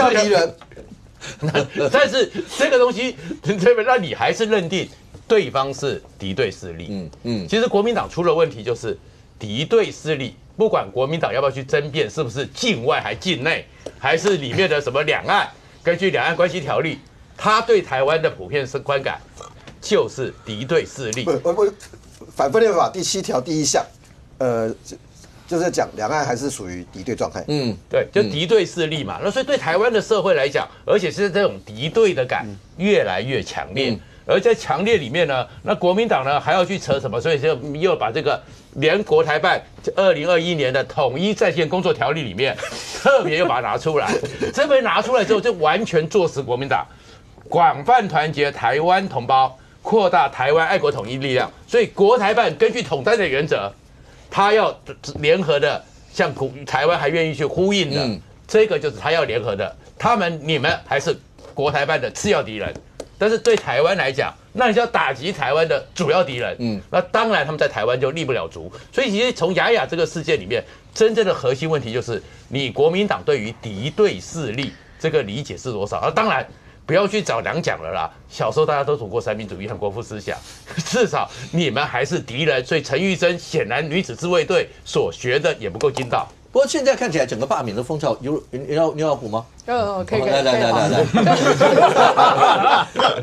敌人。但是这个东西，让你还是认定对方是敌对势力。其实国民党出了问题就是敌对势力，不管国民党要不要去争辩，是不是境外还境内，还是里面的什么两岸，根据两岸关系条例，他对台湾的普遍观感就是敌对势力。我反分裂法第7条第1项，就是讲两岸还是属于敌对状态。对，就敌对势力嘛。那所以对台湾的社会来讲，而且是这种敌对的感越来越强烈。而在强烈里面呢，那国民党呢还要去扯什么？所以就又把这个联国台办2021年的统一战线工作条例里面，特别又把它拿出来。这边拿出来之后，就完全坐实国民党广泛团结台湾同胞，扩大台湾爱国统一力量。所以国台办根据统战的原则。他要联合的，像台湾还愿意去呼应的，这个就是他要联合的。你们还是国台办的次要敌人，但是对台湾来讲，那你就要打击台湾的主要敌人。那当然他们在台湾就立不了足。所以其实从雅雅这个事件里面，真正的核心问题就是你国民党对于敌对势力这个理解是多少？当然。不要去找两蒋了啦！小时候大家都读过三民主义和国父思想，至少你们还是敌人。所以陈玉珍显然女子自卫队所学的也不够筋道。不过现在看起来整个罢免的风潮有要补吗？可以来。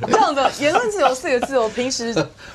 这样的言论自由4个字哦，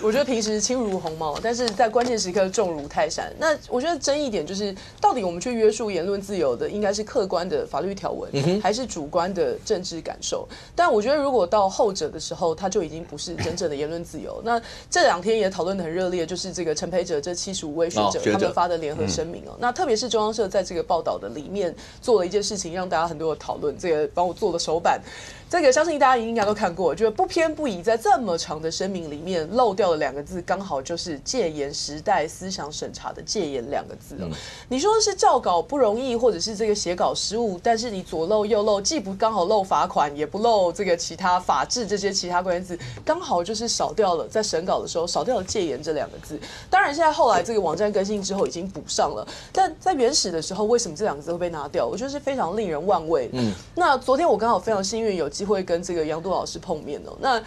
我觉得平时轻如鸿毛，但是在关键时刻重如泰山。那我觉得争议点就是，到底我们去约束言论自由的，应该是客观的法律条文，还是主观的政治感受？但我觉得如果到后者的时候，它就已经不是真正的言论自由。那这2天也讨论得很热烈，就是这个陈培哲这75位学者他们发的联合声明哦。那特别是中央社在这个报道的里面做了一件事情，让大家很多的讨论。这个帮我做的手板，这个相信大家应该都看过。就是不偏不倚，在这么长的声明里面漏掉了2个字，刚好就是戒严时代思想审查的戒严2个字哦。你说是校稿不容易，或者是这个写稿失误，但是你左漏右漏，既不刚好漏罚款，也不漏这个其他法治这些其他关键字，刚好就是少掉了在审稿的时候少掉了戒严这2个字。当然，现在后来这个网站更新之后已经补上了，但在原始的时候，为什么这2个字会被拿掉？我觉得是非常令人万味。那昨天我刚好非常幸运有机会跟这个杨度老师碰面哦。那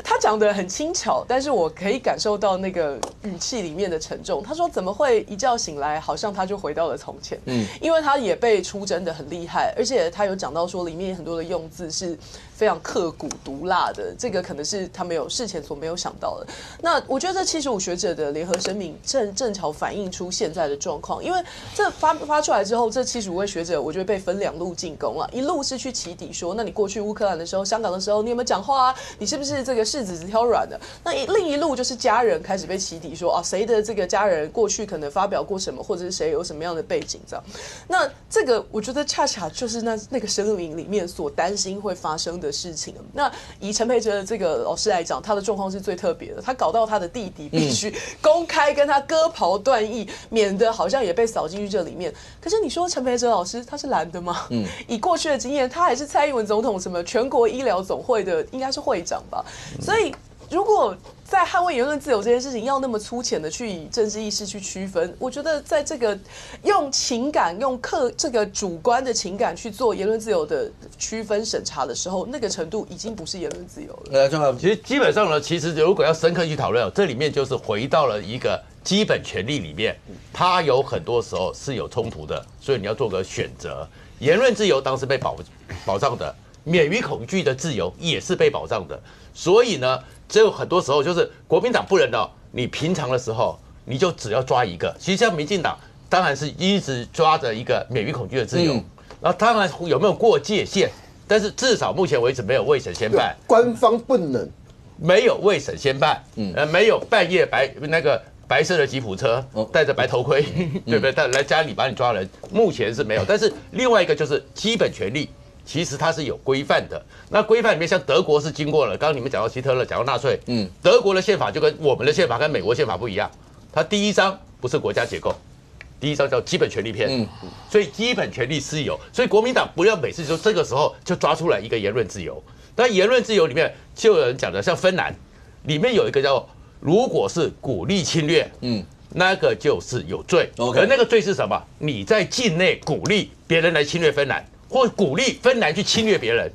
他讲得很轻巧，但是我可以感受到那个语气里面的沉重。他说怎么会一觉醒来好像他就回到了从前？因为他也被出征得很厉害，而且他有讲到说里面很多的用字是非常刻骨毒辣的，这个可能是他事前所没有想到的。那我觉得这75学者的联合声明正巧反映出现在的状况，因为这发出来之后，这75位学者我觉得被分2路进攻了，一路是去起底说，那你过去乌克兰的时候、香港的时候，你有没有讲话啊？你是不是这个柿子挑软的？那另一路就是家人开始被起底说啊，谁的这个家人过去可能发表过什么，或者是谁有什么样的背景这样。那这个我觉得恰恰就是那个声明里面所担心会发生的事情。那以陈培哲的这个老师来讲，他的状况是最特别的，他搞到他的弟弟必须公开跟他割袍断义，免得好像也被扫进去这里面。可是你说陈培哲老师他是蓝的吗？以过去的经验，他还是蔡英文总统什么全国医疗总会的应该是会长吧，所以如果在捍卫言论自由这件事情要那么粗浅的去以政治意识去区分，我觉得在这个用情感、用这个主观的情感去做言论自由的区分审查的时候，那个程度已经不是言论自由了。其实基本上呢，其实如果要深刻去讨论，这里面就是回到了一个基本权利里面，它有很多时候是有冲突的，所以你要做个选择。言论自由当时被保障的，免于恐惧的自由也是被保障的，所以呢。只有很多时候就是国民党不能哦，你平常的时候你就只要抓一个，其实像民进党当然是一直抓着一个免于恐惧的自由，然后当然有没有过界限，但是至少目前为止没有未审先判，官方不能没有未审先判，没有半夜白色的吉普车戴着白头盔，对不对？来家里把你抓人，目前是没有，但是另外一个就是基本权利。其实它是有规范的，那规范里面像德国是经过了，刚刚你们讲到希特勒，讲到纳粹，德国的宪法就跟我们的宪法跟美国宪法不一样，它第1章不是国家结构，第1章叫基本权利篇，所以基本权利是有，所以国民党不要每次说这个时候就抓出来一个言论自由，但言论自由里面就有人讲的，像芬兰里面有一个叫如果是鼓励侵略，那个就是有罪，而那个罪是什么？你在境内鼓励别人来侵略芬兰。或鼓励芬兰去侵略别人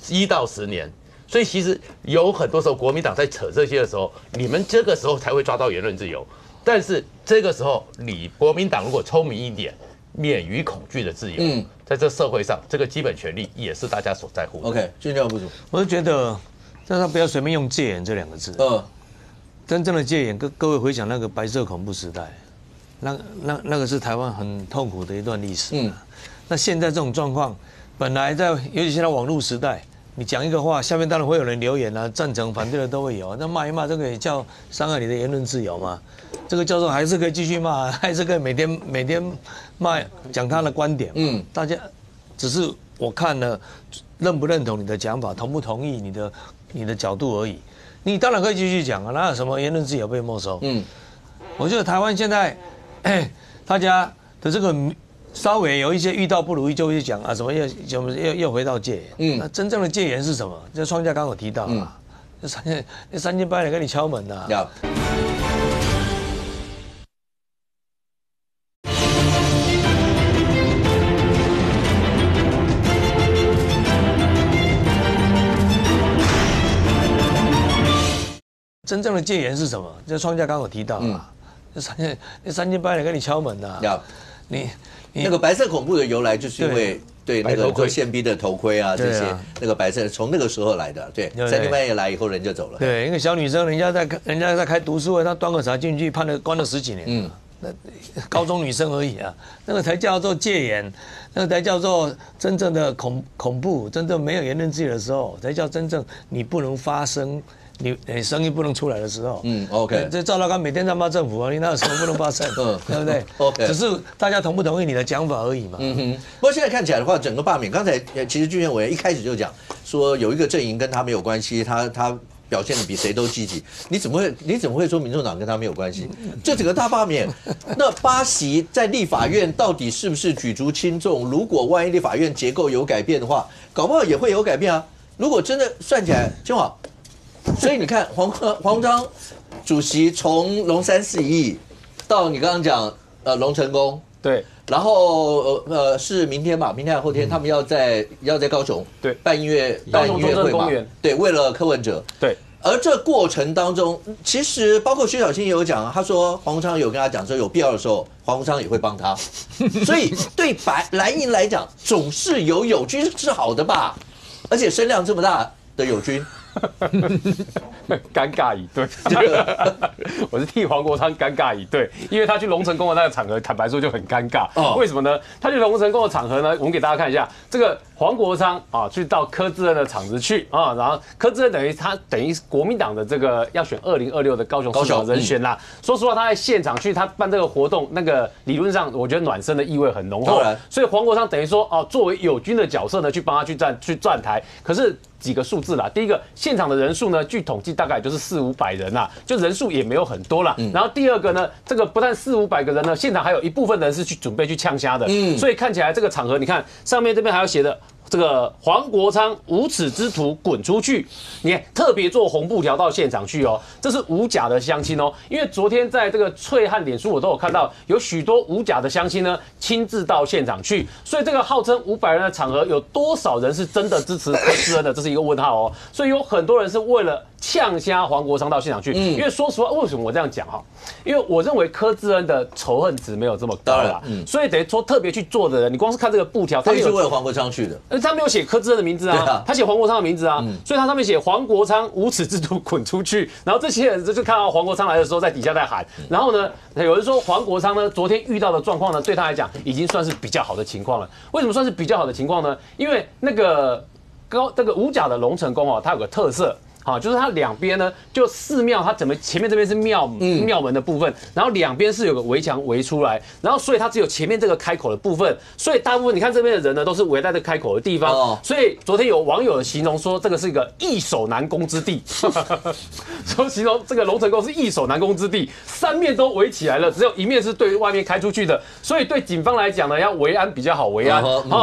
，1到10年。所以其实有很多时候国民党在扯这些的时候，你们这个时候才会抓到言论自由。但是这个时候，你国民党如果聪明一点，免于恐惧的自由，在这社会上，这个基本权利也是大家所在乎的。OK， 俊教部主，我就觉得，让他不要随便用戒严这2个字。真正的戒严，各位回想那个白色恐怖时代，那个是台湾很痛苦的一段历史。那现在这种状况，本来尤其现在网络时代，你讲一个话，下面当然会有人留言啊，赞成、反对的都会有。那骂一骂，这个也叫伤害你的言论自由吗？这个教授还是可以继续骂，还是可以每天骂讲他的观点。大家只是我看了认不认同你的讲法，同不同意你的角度而已。你当然可以继续讲啊，哪有什么言论自由被没收？我觉得台湾现在大家的这个稍微有一些遇到不如意就会讲啊，什么又回到戒严。那真正的戒严是什么？这创家刚有提到啊，那3800跟你敲门呐。真正的戒严是什么？这创家刚有提到啊，那3800跟你敲门呐。你那个白色恐怖的由来，就是因为对那个做宪兵的头盔啊这些，那个白色从那个时候来的。对，3更半夜来以后人就走了。对，一个小女生，人家在开读书会，她端个茶进去，关了10几年。那高中女生而已啊，那个才叫做戒严，那个才叫做真正的恐怖，真正没有言论自由的时候，才叫真正你不能发声。你声音不能出来的时候，OK， 这赵大刚每天在骂政府啊，你哪有什么不能发声，对不对 ？OK， 只是大家同不同意你的讲法而已嘛。不过现在看起来的话，整个罢免，刚才其实俊彦委员一开始就讲说有一个阵营跟他没有关系，他表现的比谁都积极，你怎么会说民众党跟他没有关系？这整个大罢免，那8席在立法院到底是不是举足轻重？如果万一立法院结构有改变的话，搞不好也会有改变啊。如果真的算起来，金华。所以你看，黄章主席从龙山4亿到你刚刚讲龙成功，对，然后是明天吧，明天还后天他们要在高雄对办音乐会嘛，对，为了柯文哲对。而这过程当中，其实包括薛晓青也有讲，他说黄国昌有跟他讲说，有必要的时候黄国昌也会帮他，所以对蓝营来讲，总是有友军是好的吧，而且声量这么大的友军。尴尬以对，我是替黄国昌尴尬以对，因为他去龙成功的那个场合，坦白说就很尴尬。为什么呢？他去龙成功的场合呢，我们给大家看一下，这个黄国昌啊，去到柯志恩的场子去啊，然后柯志恩等于国民党的这个要选2026的高雄市长人选啦。说实话，他在现场去他办这个活动，那个理论上我觉得暖身的意味很浓厚，所以黄国昌等于说哦，作为友军的角色呢，去帮他去站台，可是。几个数字啦，第一个现场的人数呢，据统计大概就是400-500人啦，就人数也没有很多啦。然后第二个呢，这个不但400-500个人呢，现场还有一部分人是去准备去呛虾的，所以看起来这个场合，你看上面这边还有写的。这个黄国昌无耻之徒滚出去！你看特别做红布条到现场去哦，这是无假的乡亲哦。因为昨天在这个翠和脸书我都有看到，有许多无假的乡亲呢亲自到现场去，所以这个号称500人的场合，有多少人是真的支持柯志恩的？这是一个问号哦。所以有很多人是为了呛瞎黄国昌到现场去，因为说实话，为什么我这样讲哈？因为我认为柯志恩的仇恨值没有这么高啦，所以等于说特别去做的人，你光是看这个布条，他是为了黄国昌去的。他没有写柯志恩的名字啊，他写黄国昌的名字啊，所以他上面写黄国昌无耻之徒滚出去，然后这些人就看到黄国昌来的时候在底下在喊，然后呢，有人说黄国昌呢昨天遇到的状况呢，对他来讲已经算是比较好的情况了。为什么算是比较好的情况呢？因为那个这个五甲的龙成宫哦，它有个特色。好，就是它两边呢，就寺庙，它整个前面这边是庙门的部分，然后两边是有个围墙围出来，然后所以它只有前面这个开口的部分，所以大部分你看这边的人呢，都是围在这开口的地方，所以昨天有网友形容说这个是一个易守难攻之地，说形容这个龙成宫是易守难攻之地，三面都围起来了，只有一面是对外面开出去的，所以对警方来讲呢，要维安比较好维安，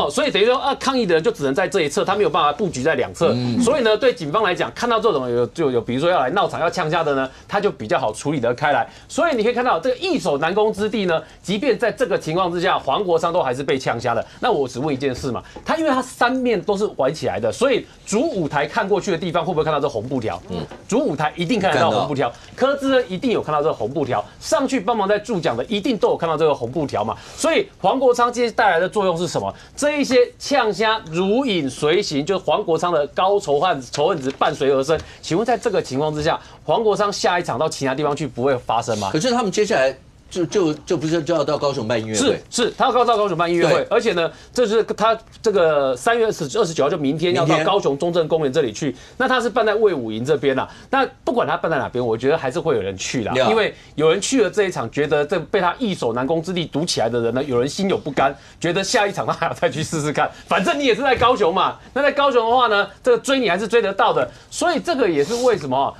所以等于说抗议的人就只能在这一侧，他没有办法布局在两侧，所以呢，对警方来讲，看到这种有比如说要来闹场要呛下的呢，他就比较好处理得开来。所以你可以看到这个易守难攻之地呢，即便在这个情况之下，黄国昌都还是被呛下的。那我只问一件事嘛，因为他三面都是围起来的，所以主舞台看过去的地方会不会看到这红布条？主舞台一定看得到红布条，柯志恩一定有看到这个红布条，上去帮忙在助讲的一定都有看到这个红布条嘛。所以黄国昌今天带来的作用是什么？这一些呛虾如影随形，就是黄国昌的高仇恨值伴随而生。请问在这个情况之下，黄国昌下一场到其他地方去不会发生吗？可是他们接下来就不是就要到高雄办音乐会？是，他要到高雄办音乐会，而且呢，这是他这个3月29号就明天要到高雄中正公园这里去。那他是办在卫武营这边啦。那不管他办在哪边，我觉得还是会有人去啦，因为有人去了这一场，觉得这被他易守难攻之地堵起来的人呢，有人心有不甘，觉得下一场他还要再去试试看。反正你也是在高雄嘛，那在高雄的话呢，这个追你还是追得到的。所以这个也是为什么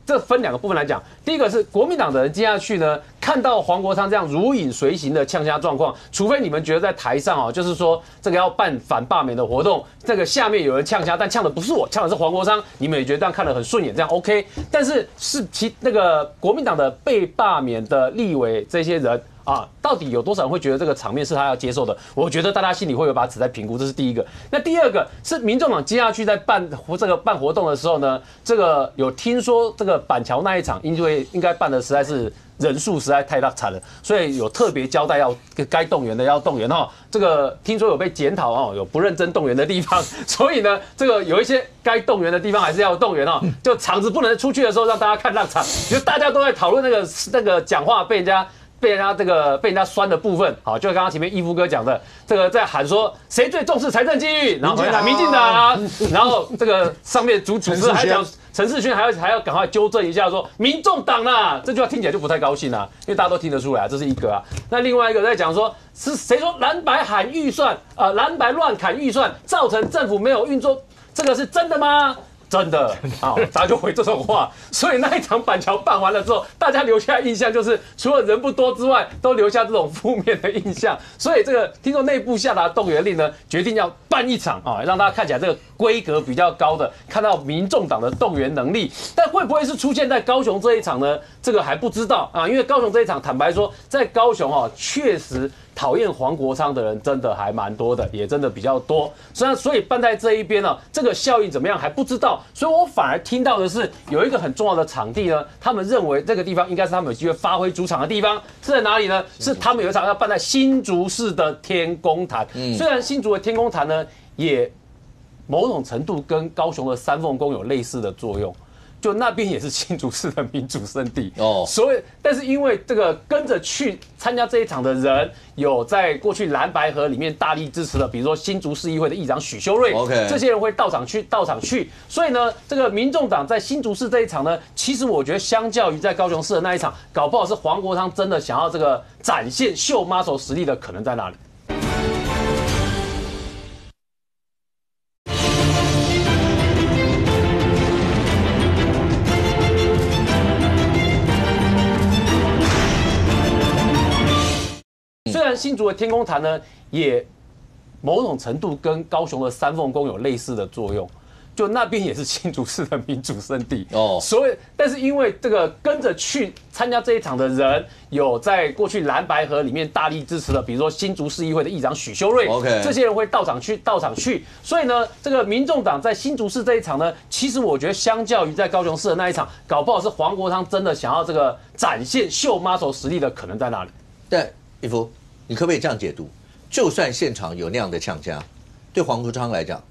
这分两个部分来讲，第一个是国民党的人接下去呢，看到黄国昌这样如影随形的呛虾状况，除非你们觉得在台上哦，就是说这个要办反罢免的活动，这个下面有人呛虾，但呛的不是我，呛的是黄国昌，你们也觉得这样看得很顺眼，这样 OK。但是那个国民党的被罢免的立委这些人。到底有多少人会觉得这个场面是他要接受的？我觉得大家心里会有把尺在评估，这是第一个。那第二个是民众党接下去在办活动的时候呢，这个有听说这个板桥那一场，因为应该办的实在是人数实在太大惨了，所以有特别交代要该动员的要动员哈。这个听说有被检讨哦，有不认真动员的地方，所以呢，这个有一些该动员的地方还是要动员哦。就场子不能出去的时候，让大家看浪场，就大家都在讨论那个讲话被人家酸的部分，好，就刚刚前面义夫哥讲的，这个在喊说谁最重视财政纪律，然后喊民进党，然后这个上面主持人还讲陈世轩还要赶快纠正一下说民众党啦，这句话听起来就不太高兴啦，因为大家都听得出来，这是一个啊。那另外一个在讲说是谁说蓝白喊预算蓝白乱砍预算，造成政府没有运作，这个是真的吗？真的啊，大家就回这种话，所以那一场板桥办完了之后，大家留下的印象就是除了人不多之外，都留下这种负面的印象。所以这个听说内部下达动员令呢，决定要办一场啊，让大家看起来这个规格比较高的，看到民众党的动员能力。但会不会是出现在高雄这一场呢？这个还不知道啊，因为高雄这一场，坦白说，在高雄确实讨厌黄国昌的人真的还蛮多的，也真的比较多。所以办在这一边呢，这个效应怎么样还不知道。所以我反而听到的是有一个很重要的场地呢，他们认为这个地方应该是他们有机会发挥主场的地方，是在哪里呢？是他们有一场要办在新竹市的天宫坛。虽然新竹的天宫坛呢，也某种程度跟高雄的三凤宫有类似的作用。就那边也是新竹市的民主圣地哦，但是因为这个跟着去参加这一场的人，有在过去蓝白河里面大力支持的，比如说新竹市议会的议长许修睿，这些人会到场去，所以呢，这个民众党在新竹市这一场呢，其实我觉得相较于在高雄市的那一场，搞不好是黄国昌真的想要这个展现秀 muscle 实力的可能在哪里？虽然新竹的天宫坛呢，也某种程度跟高雄的三凤宫有类似的作用，就那边也是新竹市的民主圣地哦。但是因为这个跟着去参加这一场的人，有在过去蓝白河里面大力支持的，比如说新竹市议会的议长许修睿，这些人会到场去，所以呢，这个民众党在新竹市这一场呢，其实我觉得相较于在高雄市的那一场，搞不好是黄国昌真的想要这个展现秀 muscle 实力的可能在哪里？对，义夫。你可不可以这样解读？就算现场有那样的呛虾，对黄国昌来讲，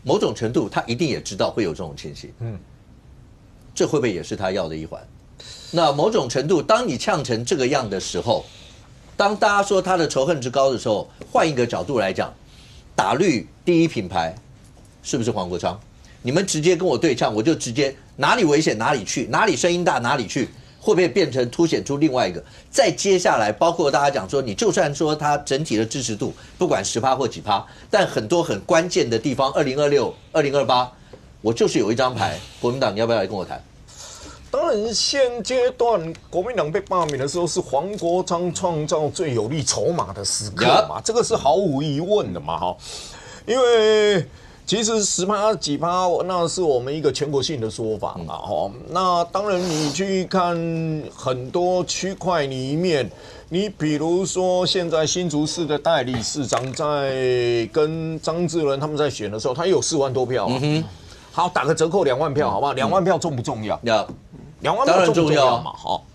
某种程度他一定也知道会有这种情形。这会不会也是他要的一环？那某种程度，当你呛成这个样的时候，当大家说他的仇恨值高的时候，换一个角度来讲，打绿第一品牌是不是黄国昌？你们直接跟我对呛，我就直接哪里危险哪里去，哪里声音大哪里去。会不会变成凸显出另外一个？再接下来，包括大家讲说，你就算说它整体的支持度不管10%或几%，但很多很关键的地方，2026、2028，我就是有一张牌。国民党，你要不要来跟我谈？当然，现阶段国民党被罢免的时候，是黄国昌创造最有利筹码的时刻嘛，这个是毫无疑问的嘛，哈，因为。其实10%几%，那是我们一个全国性的说法嘛，哈。那当然，你去看很多区块里面，你比如说现在新竹市的代理市长在跟张志伦他们在选的时候，他有4万多票啊。好，打个折扣2万票，好不好？2万票重不重要？2万票重不重要嘛？好。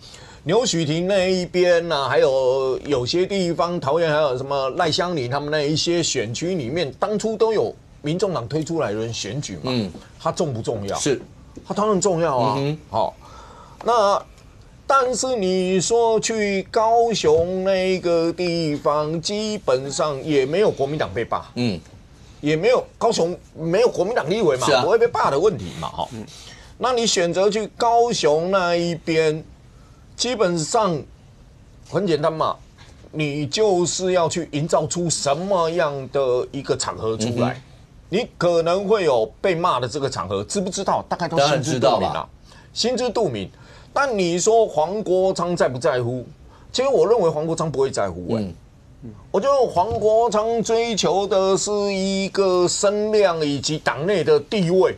牛许庭那一边呢，还有些地方，桃园还有什么赖香林他们那一些选区里面，当初都有。民众党推出来的人选举嘛，它重不重要？是，它当然重要啊。好，那但是你说去高雄那个地方，基本上也没有国民党被罢，也没有高雄没有国民党立委嘛，不会被罢的问题嘛。哈，那你选择去高雄那一边，基本上很简单嘛，你就是要去营造出什么样的一个场合出来。你可能会有被骂的这个场合，知不知道？大概都心知肚明了，心知肚明。但你说黄国昌在不在乎？其实我认为黄国昌不会在乎。我觉得黄国昌追求的是一个声量以及党内的地位。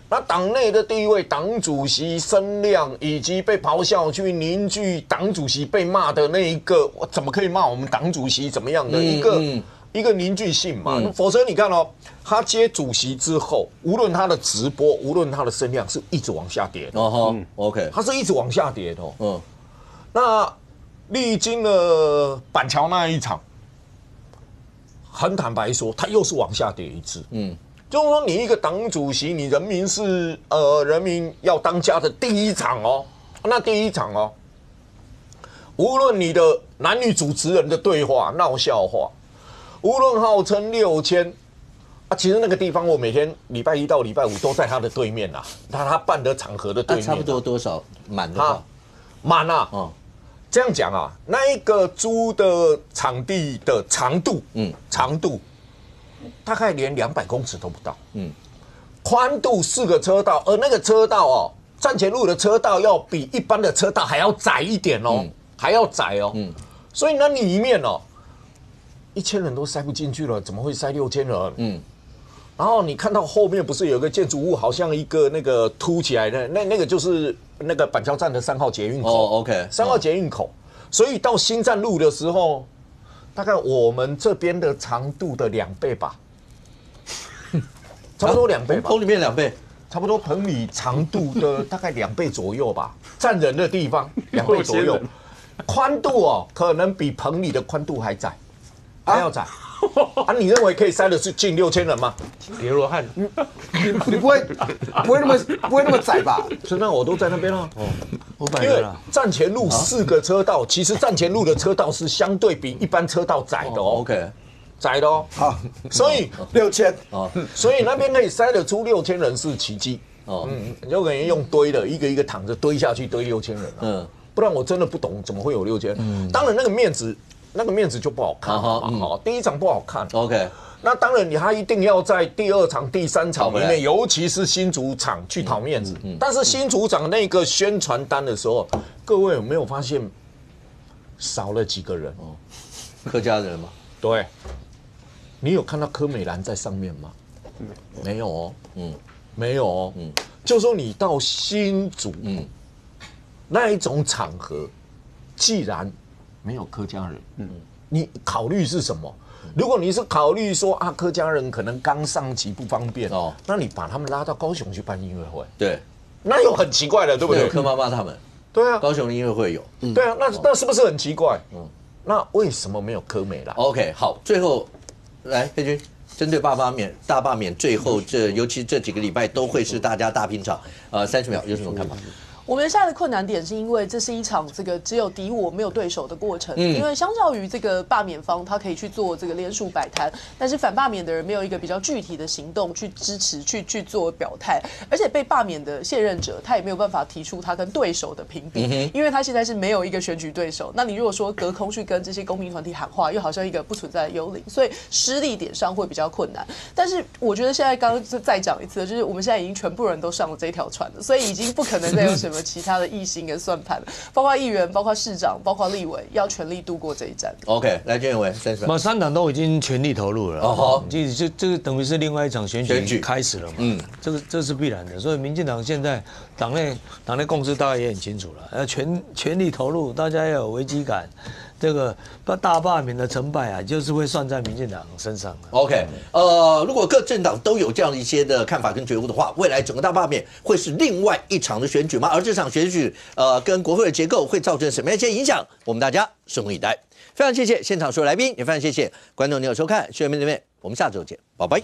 那党内的地位，党主席声量以及被咆哮去凝聚党主席被骂的那一个，我怎么可以骂我们党主席怎么样的一个凝聚性嘛？否则你看哦，他接主席之后，无论他的直播，无论他的声量，是一直往下跌的。OK， 他是一直往下跌的。那历经了板桥那一场，很坦白说，他又是往下跌一次。就是说，你一个党主席，你人民是人民要当家的第一场哦。那第一场哦，无论你的男女主持人的对话闹笑话，无论号称6000啊，其实那个地方我每天礼拜一到礼拜五都在他的对面啦，他办的场合的对面。差不多多少满的话？满啊！这样讲啊，那一个租的场地的长度，长度。大概连200公尺都不到，宽度4个车道，而那个车道哦，站前路的车道要比一般的车道还要窄一点哦，还要窄哦，所以那里面哦，1000人都塞不进去了，怎么会塞6000人？然后你看到后面不是有个建筑物，好像一个那个凸起来的，那个就是那个板桥站的3号捷运口。OK， 3号捷运口，所以到新站路的时候。大概我们这边的长度的2倍吧，差不多2倍吧。棚里面2倍，差不多棚里长度的大概2倍左右吧，站人的地方2倍左右，宽度哦，可能比棚里的宽度还窄，还要窄。啊，你认为可以塞得进6000人吗？叠罗汉，你不会那么窄吧？所以那我都在那边了。500因为个啦。站前路4个车道，其实站前路的车道是相对比一般车道窄的哦。OK， 窄的哦。好，所以6000所以那边可以塞得出6000人是奇迹。有可能用堆的，一个一个躺着堆下去，堆6000人。不然我真的不懂怎么会有6000。当然那个面子就不好看嘛。第一场不好看。OK。那当然，他一定要在第2场、第3场里面，尤其是新竹场去讨面子。但是新竹场那个宣传单的时候，各位有没有发现少了几个人？客家人吗？对，你有看到柯美兰在上面吗？没有哦，没有哦，就说你到新竹，那一种场合，既然没有客家人，你考虑是什么？如果你是考虑说啊，客家人可能刚上级不方便哦，那你把他们拉到高雄去办音乐会，对，那又很奇怪了，对不对？柯妈妈他们，对啊，高雄的音乐会有，对啊，那是不是很奇怪？那为什么没有柯美兰 ？OK， 好，最后来佩君，针对大罢免，最后尤其这几个礼拜都会是大家大拼场，30秒有什么看法？我们现在的困难点是因为这是一场这个只有敌我没有对手的过程，因为相较于这个罢免方，他可以去做这个联署摆摊，但是反罢免的人没有一个比较具体的行动去支持、去做表态，而且被罢免的现任者他也没有办法提出他跟对手的评比，因为他现在是没有一个选举对手。那你如果说隔空去跟这些公民团体喊话，又好像一个不存在的幽灵，所以施力点上会比较困难。但是我觉得现在刚刚再讲一次，就是我们现在已经全部人都上了这条船了，所以已经不可能再有什么其他的异心跟算盘，包括议员、包括市长、包括立委，要全力度过这一战。OK， 来建委30秒。3党都已经全力投入了。这个等于是另外一场选举开始了嘛？这是必然的。所以民进党现在党内共识大家也很清楚了，要全力投入，大家要有危机感。这个大罢免的成败啊，就是会算在民进党身上。OK， 如果各政党都有这样一些的看法跟觉悟的话，未来整个大罢免会是另外一场的选举吗？而这场选举，跟国会的结构会造成什么样一些影响？我们大家拭目以待。非常谢谢现场所有来宾，也非常谢谢观众朋友收看《学员面对面》，我们下周见，拜拜。